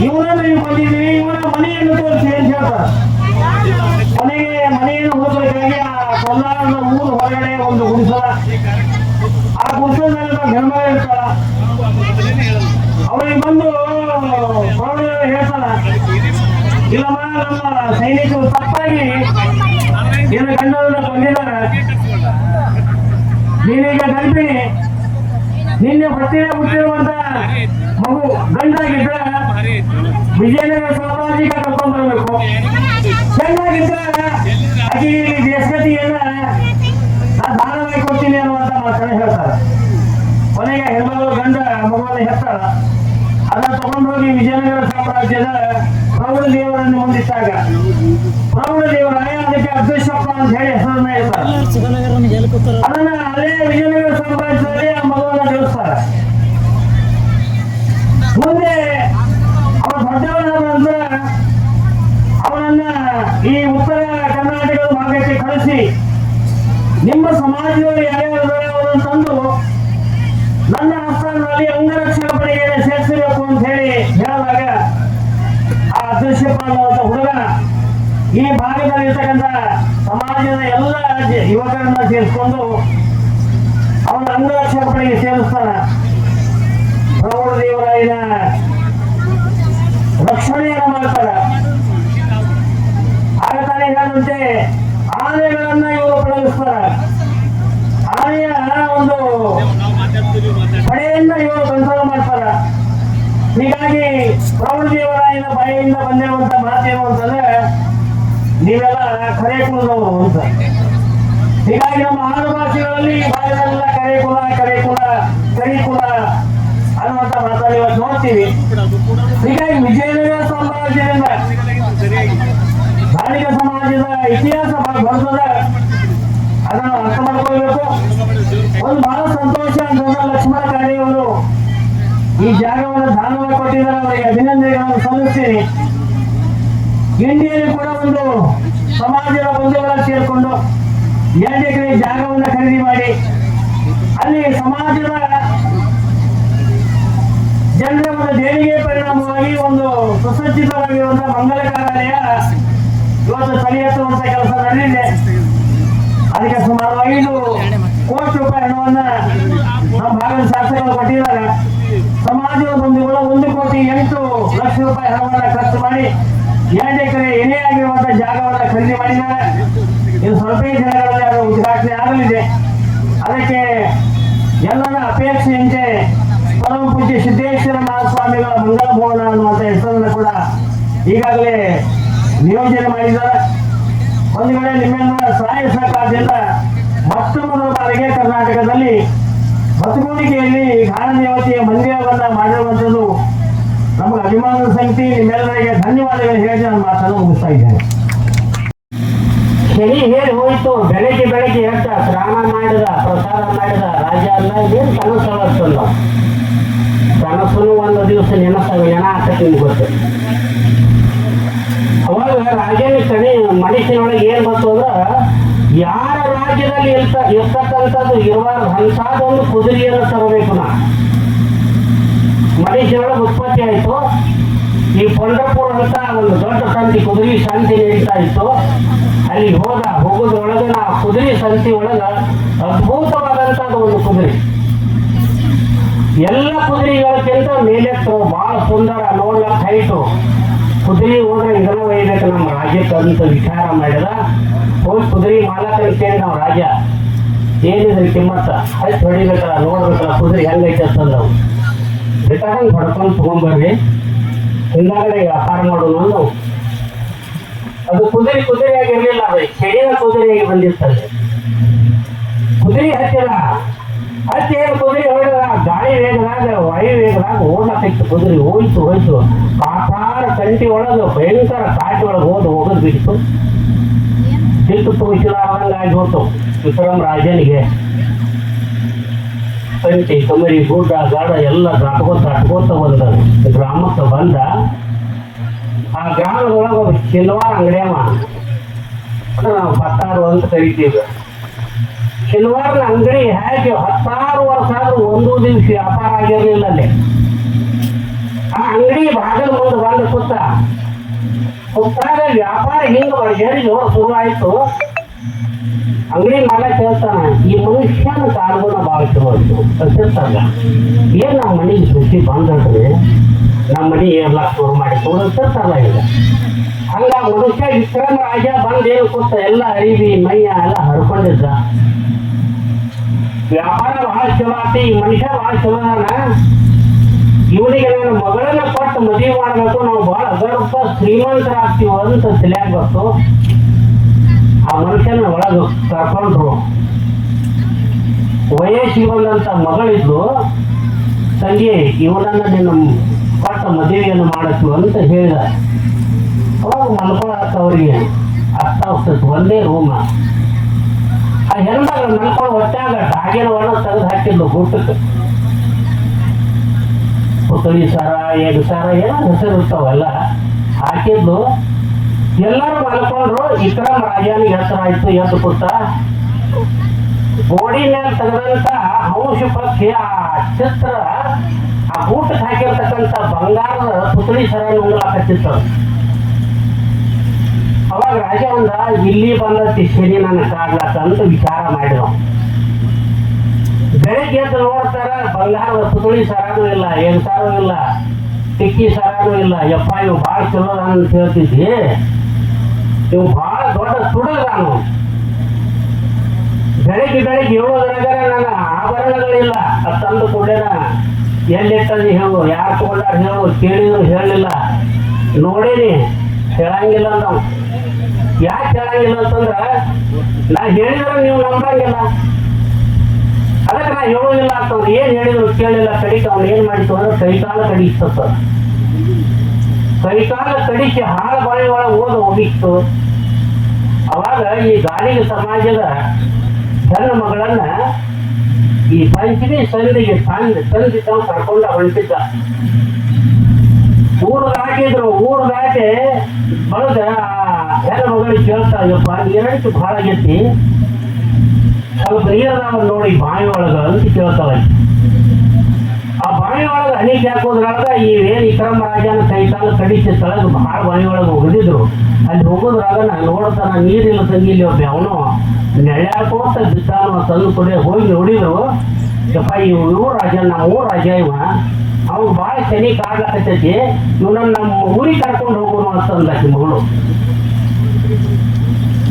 ಇವನನ್ನು ನೀವು ಬಂದಿದ್ದೀವಿ, ಇವನ ಮನೆಯನ್ನು ತೋರಿಸಿ ಅಂತ ಹೇಳ್ತಾರ. ಕೊನೆಗೆ ಮನೆಯನ್ನು ಹೋಗಬೇಕಾಗಿ ಆ ಕೊಲ್ಲಾರದ ಊರು ಹೊರಗಡೆ ಒಂದು ಗುಡಿಸಲ, ಆ ಗುಡಿಸಲದಲ್ಲಿ ಹೆಣ್ಮಗ ಇರ್ತಾರ. ಅವರಿಗೆ ಬಂದು ಪ್ರೌಢದೇವರು ಹೇಳ್ತಾರ, ಇಲ್ಲಮ್ಮ ನಮ್ಮ ಸೈನಿಕರು ತಪ್ಪಾಗಿ ನಿನ್ನ ಗಂಡರನ್ನ ಕೊಂದಿದ್ದಾರೆ, ನೀನೀಗ ಗರ್ಭಿಣಿ, ನಿನ್ನೆ ಹೊಟ್ಟೆಯ ಹುಟ್ಟಿರುವಂತ ಮಗು ಗಂಡಾಗಿದ್ರ ವಿಜಯನಗರ ಸಾಮ್ರಾಜ್ಯಕ್ಕೆ ಕರ್ಕೊಂಡು ಬರಬೇಕು, ಚೆನ್ನಾಗಿದ್ರ ಆಕೆ ದೇಶಗತಿಯನ್ನ ನಾ ದಾನವಾಗಿ ಕೊಡ್ತೀನಿ ಅನ್ನುವಂತ ಮಾತನ್ನ ಹೇಳ್ತಾರೆ. ಕೊನೆಗೆ ಹೆಣ್ಮಗಳು ಗಂಡ ಮಗುವನ್ನು ಹೆತ್ತಾಳ. ಅದನ್ನ ತಗೊಂಡು ಹೋಗಿ ವಿಜಯನಗರ ಸಾಮ್ರಾಜ್ಯದ ಪ್ರೌಢ ದೇವರನ್ನು ಹೊಂದಿಸಿದಾಗ ಪ್ರೌಢ ದೇವರಾಯ ಅದಕ್ಕೆ ಅಧ್ಯಕ್ಷಪ್ಪ ಅಂತ ಹೇಳಿ ಹೆಸರನ್ನ ಇರ್ತಾರೆ. ಅದನ್ನ ಅದೇ ವಿಜಯನಗರ ಸಾಮ್ರಾಜ್ಯದಲ್ಲಿ ಆ ಮಗುವನ್ನ ಬೆಳೆಸ್ತಾರೆ. ಮುಂದೆ ಅವ ದೊಡ್ಡವನಾದ ನಂತರ ಅವನನ್ನ ಈ ಉತ್ತರ ಕರ್ನಾಟಕದ ಭಾಗಕ್ಕೆ ಕಳಿಸಿ ನಿಮ್ಮ ಸಮಾಜದಲ್ಲಿ ಯಾರ್ಯಾರು ಅವರನ್ನು ತಂದು ನನ್ನ ಆಸ್ಥಾನದಲ್ಲಿ ಅಂಗರಕ್ಷಕ ಪಡೆಗೆ ಸೇರಿಸಬೇಕು ಅಂತ ಹೇಳಿ ಹೇಳಿದಾಗ ಆ ಅದೃಶ್ಯಪ್ಪ ಅನ್ನುವಂತ ಹುಡುಗ ಈ ಭಾಗದಲ್ಲಿ ಇರ್ತಕ್ಕಂಥ ಸಮಾಜದ ಎಲ್ಲ ಯುವಕರನ್ನ ಸೇರಿಸಿಕೊಂಡು ಅವನ ಅಂಗರಕ್ಷಕ ಪಡೆಗೆ ಸೇರಿಸ್ತಾನ. ಪ್ರೌಢ ದೇವರಾಯನ ರಕ್ಷಣೆಯನ್ನು ಮಾಡ್ತಾರ. ಆಗ ತಾನೇ ಹೇಳಿದಂತೆ ಆನೆಗಳನ್ನ ಇವರು ಪಳಗಿಸ್ತಾರ. ಆನೆಯ ಒಂದು ಪಡೆಯನ್ನ ಇವರು ಕಂಟ್ರೋಲ್ ಮಾಡ್ತಾರ. ಹೀಗಾಗಿ ಪ್ರೌಢ ದೇವರಾಯನ ಬಾಯಿಯಿಂದ ಬಂದಿರುವಂತ ಮಾತೇನು ಅಂತಂದ್ರೆ, ನೀವೆಲ್ಲ ಕರೆ ಕುಲದವರು ಅಂತ. ಹೀಗಾಗಿ ನಮ್ಮ ಆಡು ಭಾಷೆಗಳಲ್ಲಿ ಭಾಗದಲ್ಲೆಲ್ಲ ಕರೆಕುಲ ಕರೆಕುಲ ಕರಿಕುಲ ಅನ್ನುವಂತ ಮಾತನ್ನು ಇವತ್ತು ನೋಡ್ತೀವಿ. ಹೀಗಾಗಿ ವಿಜಯನಗರ ಸಾಮ್ರಾಜ್ಯದಿಂದ ಧಾರ್ಮಿಕ ಸಮಾಜದ ಇತಿಹಾಸ ಬರ್ತದ, ಅದನ್ನು ಅರ್ಥ ಮಾಡ್ಕೊಳ್ಬೇಕು. ಒಂದು ಬಹಳ ಸಂತೋಷ ಅಂತಂದ್ರೆ ಲಕ್ಷ್ಮಣ ಕಾಣಿಯವರು ಈ ಜಾಗವನ್ನು ದಾನವಾಗಿ ಕೊಟ್ಟಿದ್ದಾರೆ. ಅವರಿಗೆ ಅಭಿನಂದನೆಗಳನ್ನು ಸಲ್ಲಿಸ್ತೀನಿ. ಇಂಡಿಯಲ್ಲಿ ಕೂಡ ಒಂದು ಸಮಾಜದ ಬಂಧುಗಳ ಸೇರಿಕೊಂಡು 2 ಎಕರೆ ಜಾಗವನ್ನು ಖರೀದಿ ಮಾಡಿ ಅಲ್ಲಿ ಸಮಾಜದ ಜನರ ಒಂದು ದೇಣಿಗೆ ಪರಿಣಾಮವಾಗಿ ಒಂದು ಸುಸಜ್ಜಿತವಾಗಿರುವಂತಹ ಮಂಗಲ ಕಾರ್ಯಾಲಯ ಇವತ್ತು ತಲೆ ಎತ್ತುವಂತ ಕೆಲಸ ನಡೆದಿದೆ. ಅದಕ್ಕೆ ಸುಮಾರು 5 ಕೋಟಿ ರೂಪಾಯಿ ಹಣವನ್ನ ನಮ್ಮ ಭಾಗದ ಶಾಸಕರು ಕೊಟ್ಟಿದ್ದಾರೆ. ಸಮಾಜದ ಬಂಧುಗಳು 1,08,00,000 ರೂಪಾಯಿ ಹಣವನ್ನ ಖರ್ಚು ಮಾಡಿ 2 ಎಕರೆ ಎಣೆಯಾಗಿರುವಂತಹ ಜಾಗವನ್ನ ಖರೀದಿ ಮಾಡಿದ್ದಾರೆ. ಇದು ಸ್ವಲ್ಪ ದಿನಗಳಲ್ಲಿ ಅದರ ಉದ್ಘಾಟನೆ ಆಗಲಿದೆ. ಅದಕ್ಕೆ ಎಲ್ಲರ ಅಪೇಕ್ಷೆಯಂತೆ ಪರಮ ಪೂಜ್ಯ ಸಿದ್ದೇಶ್ವರ ಮಹಾಸ್ವಾಮಿಗಳ ಮಂಗಲ ಭವನ ಅನ್ನುವಂಥ ಹೆಸರನ್ನು ಕೂಡ ಈಗಾಗಲೇ ನಿಯೋಜನೆ ಮಾಡಿದ್ದಾರೆ. ಒಂದು ವೇಳೆ ನಿಮ್ಮೆಲ್ಲ ಸಹಾಯ ಸಹಕಾರದಿಂದ ಮೊಟ್ಟ ಮೊದಲ ಬಾರಿಗೆ ಕರ್ನಾಟಕದಲ್ಲಿ ಬಸವಣಿಗೆಯಲ್ಲಿ ಗಾನದೇವತೆಯ ಮಂದಿರವನ್ನ ಮಾಡಿರುವಂಥದ್ದು ನಮಗೆ ಅಭಿಮಾನದ ಸಂಗತಿ. ನಿಮ್ಮೆಲ್ಲರಿಗೆ ಧನ್ಯವಾದಗಳು ಹೇಳಿ ನಾನು ಮಾತನ್ನು ಮುಗಿಸ್ತಾ ಇದ್ದೇನೆ. ಶನಿ ಹೇಳಿ ಹೋಯ್ತು. ಬೆಳಗ್ಗೆ ಹೇಳ್ತಾ ಸ್ನಾನ ಮಾಡಿದ ಪ್ರಸಾದ ಮಾಡಿದ ರಾಜ ಅಲ್ಲ, ಇದೇನು ಕನಸು ಅವತ್ತಲ್ಲ. ಕನಸು ಒಂದು ದಿವಸ ನೆನಸಾಗ ಜನ ಆಗ್ತದೆ ನಿಮ್ಗೆ ಗೊತ್ತು. ಅವಾಗ ರಾಜನ ಕಣಿ ಮನುಷ್ಯನೊಳಗೆ ಏನ್ ಬಂತು ಅಂದ್ರೆ, ಯಾರ ರಾಜ್ಯದಲ್ಲಿ ಇರ್ತಕ್ಕಂಥದ್ದು ಇರಬಾರ್ದು ಅಂತಾದ ಒಂದು ಕುದುರೆಯನ್ನು ತರಬೇಕು. ಮನುಷ್ಯನೊಳಗೆ ಉತ್ಪತ್ತಿ ಆಯ್ತು. ಈ ಪಂಢರಪುರ ಅಂತ ಒಂದು ದೊಡ್ಡ ಸಂತಿ, ಕುದುರೆ ಸಂತಿ ನಡೀತಾ ಇತ್ತು. ಅಲ್ಲಿ ಹೋಗೋದ್ರೊಳಗೆ ನಾ ಕುದುರೆ ಸಂತಿ ಒಳಗ ಅದ್ಭುತವಾದಂತ ಒಂದು ಕುದುರೆ, ಎಲ್ಲ ಕುದುರೆಗಳಕ್ಕಿಂತ ಮೇಲೆತ್ತು, ಬಹಳ ಸುಂದರ, ನೋಡ್ಲಕ್ ಹೈಟು ಕುದುರೆ. ಹೋದ್ರೆ ಇದನ್ನ ಒಯ್ಬೇಕು ನಮ್ಮ ರಾಜ್ಯಕ್ಕೆ ಅಂತ ವಿಚಾರ ಮಾಡಿದ. ಹೋಗಿ ಕುದುರೆ ಮಾಲಕ ಅಂತೇಳಿ ನಾವು ರಾಜ ಏನಿದ್ರಿ ಕಿಮ್ಮತ್ತ ಹಚ್ಚಿ ಹೊಡಿಬೇಕಲ್ಲ, ನೋಡ್ಬೇಕಲ್ಲ ಕುದುರೆ ಹೆಂಗೈತೆ ಅಂತಂದವು. ಬೇಕಾದಂಗೆ ಹೊಡ್ಕೊಂಡು ತಗೊಂಡ್ಬರ್ರಿ, ಹಿಂದಾಗಡೆ ವ್ಯಾಪಾರ ಮಾಡೋಣ ಅಂದವು. ಅದು ಕುದುರೆಯಾಗಿರ್ಲಿಲ್ಲ, ಅದು ಚೆಡಿನ ಕುದುರೆಯಾಗಿ ಬಂದಿರ್ತದೆ. ಕುದುರೆ ಹತ್ತಿರ ಅಷ್ಟೇನು ಕುದುರೆ ಹೊಡೆದ ಗಾಳಿ ವೇಗದಾಗ ವಾಯು ವೇಗದಾಗ ಓಡ್ಲಾಕೈತಿ ಕುದುರೆ ಹೋಯ್ತು ಕಾಪಾರ ಕಂಟಿ ಒಳಗೆ ಭಯಂಕರ ಕಾಟಿ ಒಳಗೆ ಹೋಗೋದು ಬಿಟ್ಟು ದಿಕ್ಕು ತೋರಿಸಲಾರ್ದಂಗಾಗಿ ಹೋತು ವಿಕ್ರಮ್ ರಾಜನಿಗೆ. ಕಂಟಿ ಕಮರಿ ಗುಡ್ಡ ಗಾಡ ಎಲ್ಲ ದಾಟ್ಕೋತ ಬಂದ ಗ್ರಾಮಕ್ಕೆ ಬಂದ. ಆ ಗ್ರಾಮದೊಳಗೆ ಒಬ್ಬ ಶನಿವಾರ ಅಂಗಡಿಯವ, ನಾವು ಪತ್ತಾರು ಅಂತ ಕರಿತೀವಿ. ಶನಿವಾರನ ಅಂಗಡಿ ಹೇಗೆ 10 ವರ್ಷ ಆದ್ರೂ ಒಂದು ದಿವಸ ವ್ಯಾಪಾರ ಆಗಿರ್ಲಿಲ್ಲ ಅಲ್ಲಿ. ಆ ಅಂಗಡಿ ಬಾಗಿಲು ಮುಂದೆ ಬಂದ ಕುತ್ತಾಗ ವ್ಯಾಪಾರ ಹಿಂಗ ಶುರು ಆಯ್ತು. ಅಂಗಡಿ ಮಾಲಕ್ ಹೇಳ್ತಾನ, ಈ ಮನುಷ್ಯನ ಕಾಲ್ಗುಣ ಭಾಳ ಚಲೋ ಆಯ್ತು ಕಳ್ಸಿರ್ತಾರ. ಏನ್ ನಮ್ಮ ಮನೆಗೆ ಸುದ್ದಿ ಬಂದ್ರಿ, ನಮ್ಮ ಮನೆ ಏರ್ಲಾಕ್ ಶುರು ಮಾಡಿ ತೋರಿಸ್ತಿರ್ತಾರಲ್ಲ ಈಗ. ಹಂಗ ಮನುಷ್ಯ ವಿಕ್ರಮ ರಾಜ ಬಂದೇನು ಕೂತ ಎಲ್ಲ ಅರಿವಿ ಮೈಯ ಎಲ್ಲ ಹರ್ಕೊಂಡಿದ್ದ. ವ್ಯಾಪಾರ ಬಹಳ ಚಲೋ ಆತಿ, ಈ ಮನುಷ್ಯ ಬಹಳ ಚಲೋ ಅದಾನ. ಇವನಿಗೆ ನಾನು ಮಗಳನ್ನ ಕೊಟ್ಟು ಮದುವೆ ಮಾಡಬೇಕು, ನಾವು ಬಹಳ ಅಗರ್ಭ ಶ್ರೀಮಂತರಾಗ್ತೀವಿ ಅಂತ ತಲೆಯಾಗ ಬಂತು. ಆ ಮನುಷ್ಯನ ಒಳಗೆ ಕರ್ಕೊಂಡ್ರು. ವಯಸ್ಸಿಗೆ ಬಂದಂತ ಮಗಳಿದ್ಲು. ತಂಗಿ, ಇವನನ್ನ ನೀನು ಕೊಟ್ಟ ಮದುವೆಯನ್ನು ಮಾಡತ್ತು ಅಂತ ಹೇಳಿದ. ಅವಾಗ ಮಲ್ಕೊಳತ್ತ ಅವ್ರಿಗೆ ಅರ್ಥ ಆಗ್ತದೆ, ಒಂದೇ ರೂಮ. ಆ ಹೆಣ್ಮಗಳು ಮಲ್ಕೊಂಡು ಹೊಟ್ಟಾಗ ಟಾಗಿನ ಒಣ ತೆಗೆದು ಹಾಕಿದ್ಲು ಊಟಕ್ಕೆ. ಪುತ್ಳಿ ಸಾರ ಎಗ್ ಸಾರ ಏನೋ ಹೆಸರು ಇರ್ತಾವೆಲ್ಲ ಹಾಕಿದ್ಲು. ಎಲ್ಲರೂ ಮಲ್ಕೊಂಡ್ರು. ವಿಕ್ರಮ್ ರಾಜನಿಗೆ ಹೆಸರು ಆಯ್ತು. ಎದ್ದು ಕೂತ ಗೋಡಿ ಮೇಲೆ ತೆಗೆದಂತ ಅಂಶ ಪಕ್ಷಿ ಆ ಚಿತ್ರ ಆ ಊಟಕ್ಕೆ ಹಾಕಿರ್ತಕ್ಕಂಥ ಬಂಗಾರದ ಪುತ್ಳಿ ಸರ ಉಂಗ್ಲಾಕತ್ತಿತ್ತು. ಅವಾಗ ರಾಜ ಅಂದ, ಇಲ್ಲಿ ಬಂದತಿ ಶನಿ ನನ್ನ ಕಾಡ್ಲಾಕ ಅಂತ ವಿಚಾರ ಮಾಡಿದ. ಬೆಳಿಗ್ಗೆ ಎದ್ದು ನೋಡ್ತಾರ, ಬಂಗಾರದ ಪುತ್ಳಿ ಸರಾನು ಇಲ್ಲ, ಏನ್ ಸಾರು ಇಲ್ಲ, ಟಿಕ್ಕಿ ಸರಾನು ಇಲ್ಲ. ಯಪ್ಪ ಇವು ಭಾಳ ಚಲೋ ಅಂತ ಹೇಳ್ತಿದ್ದಿ, ಇವು ಭಾಳ ದೊಡ್ಡ ತುಡುಗಾನು. ಬೆಳಿಗ್ಗೆ 7 ನನ್ನ ಆಭರಣಗಳಿಲ್ಲ ತಂದು ಕೊಡೇನ, ಎಲ್ಲಿಟ್ಟದಿ ಹೇಳು, ಯಾರು ತಗೊಂಡಾರ ಹೇಳು, ಕೇಳಿದ್ರು ಹೇಳಲಿಲ್ಲ, ನೋಡೀನಿ ಹೇಳಂಗಿಲ್ಲ ನಾವು. ಯಾಕೆ ಹೇಳಂಗಿಲ್ಲ ಅಂತಂದ್ರ ನಾ ಹೇಳಿದ್ರೆ ನೀವು ನಂಬಂಗಿಲ್ಲ, ಅದಕ್ಕೆ ನಾ ಹೇಳೋದಿಲ್ಲ ಅಂತಂದ್ರೆ. ಏನ್ ಹೇಳಿದ್ರು ಕೇಳಿಲ್ಲ, ಕಡಿಕ ಅವ್ನು ಏನ್ ಮಾಡಿತ್ತು ಅಂದ್ರೆ ಕೈಕಾಲ ಕಡಿಸ್ತದ. ಕೈಕಾಲ ಕಡಿಸಿ ಹಾಳ ಬಾಳಿ ಒಳಗೆ ಹೋಗಿತ್ತು. ಅವಾಗ ಈ ಗಾಡಿಗೆ ಸಮಾಜದ ಹೆಣ್ಣು ಮಗಳನ್ನ ಈ ಪಂಚಮಿ ಸಂಧಿಗೆ ತಂದಿ ತಾವು ಕರ್ಕೊಂಡ ಹೊಂಟಿದ್ದ. ಊರು ದಾಟಿದ್ರು. ಊರು ದಾಟಿ ಬಳದ ಹೆಣ್ಣು ಮಗಳಿಗೆ ಕೇಳ್ತಾ, ಯಪ್ಪ ನೀರಡಿಕೆ ಭಾಳ ಆಗೈತಿ, ಸ್ವಲ್ಪ ನೀರದಾವ ನೋಡಿ ಬಾವಿ ಒಳಗ ಅಂತ ಕೇಳ್ತಾಳ. ಆ ಬಾವಿ ಒಳಗೆ ಹನಿಗೆ ಹಾಕೋದ್ರೊಳಗ ಈ ಏನ್ ವಿಕ್ರಮ ರಾಜನ ಕೈಕಾಲ ಕಡಿಸಿ ತಳಗ ಭಾಳ ಬಾವಿ ಒಳಗೆ ಹೋಗಿದ್ರು. ಅಲ್ಲಿ ಹೋಗೋದ್ರಾಗ ನಾನು ನೋಡ್ತಾನ, ನೀರಿಲ್ಲ ತಂಗಿಲಿ ಒಬ್ಬ ಅವನು ನೆಳ್ಯಾಕೋತ ಬಿದ್ದಾನು ತಂದು ಕೊಡೆ ಹೋಗಿ ನೋಡಿದ್ರು. ಯಪ್ಪ ಇವ್ ರಾಜ, ನಮ್ಮ ಊರ್ ರಾಜ ಇವ, ಅವ್ನು ಭಾಳ ಶನಿ ಕಾಡ್ಲಾಕತ್ತೈತಿ, ಇವನನ್ನ ನಮ್ಮ ಊರಿಗೆ ಕರ್ಕೊಂಡು ಹೋಗೋನು ಅಂತಂದಾಕಿ ಮಗಳು.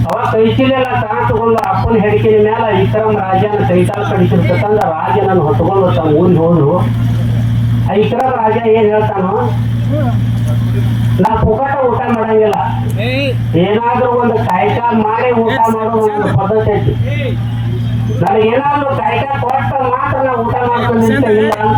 ಅವಾಗ ಕೈಚೀಲೆಲ್ಲ ತಾನು ತಗೊಂಡು ಅಪ್ಪನ ಹೆಡಿಕಿನ ಮೇಲೆ ವಿಕ್ರಮ ರಾಜನ ಕೈಕಾಲ ಕಡಿಸಿರ್ತಕ್ಕಂಥ ರಾಜನನ್ನು ಹೊತ್ಕೊಂಡು ತಮ್ಮ ಊರಿಗೆ ಹೋದ್ರು. ಆ ವಿಕ್ರಮ ರಾಜ ಏನ್ ಹೇಳ್ತಾನೋ, ನಾ ಪುಕಟ ಊಟ ಮಾಡಂಗಿಲ್ಲ, ಏನಾದ್ರೂ ಒಂದು ಕಾಯ್ಕ ಮಾಡಿ ಊಟ ಮಾಡೋದು ಒಂದು ಪದ್ಧತಿ ಐತಿ. ನನಗೇನಾದ್ರೂ ಕಾಯ್ಕ ಕೊಟ್ಟ ಮಾತ್ರ ನಾ ಊಟ ಮಾಡ್ಕೊಂಡು ಇಲ್ಲ ಅಂತ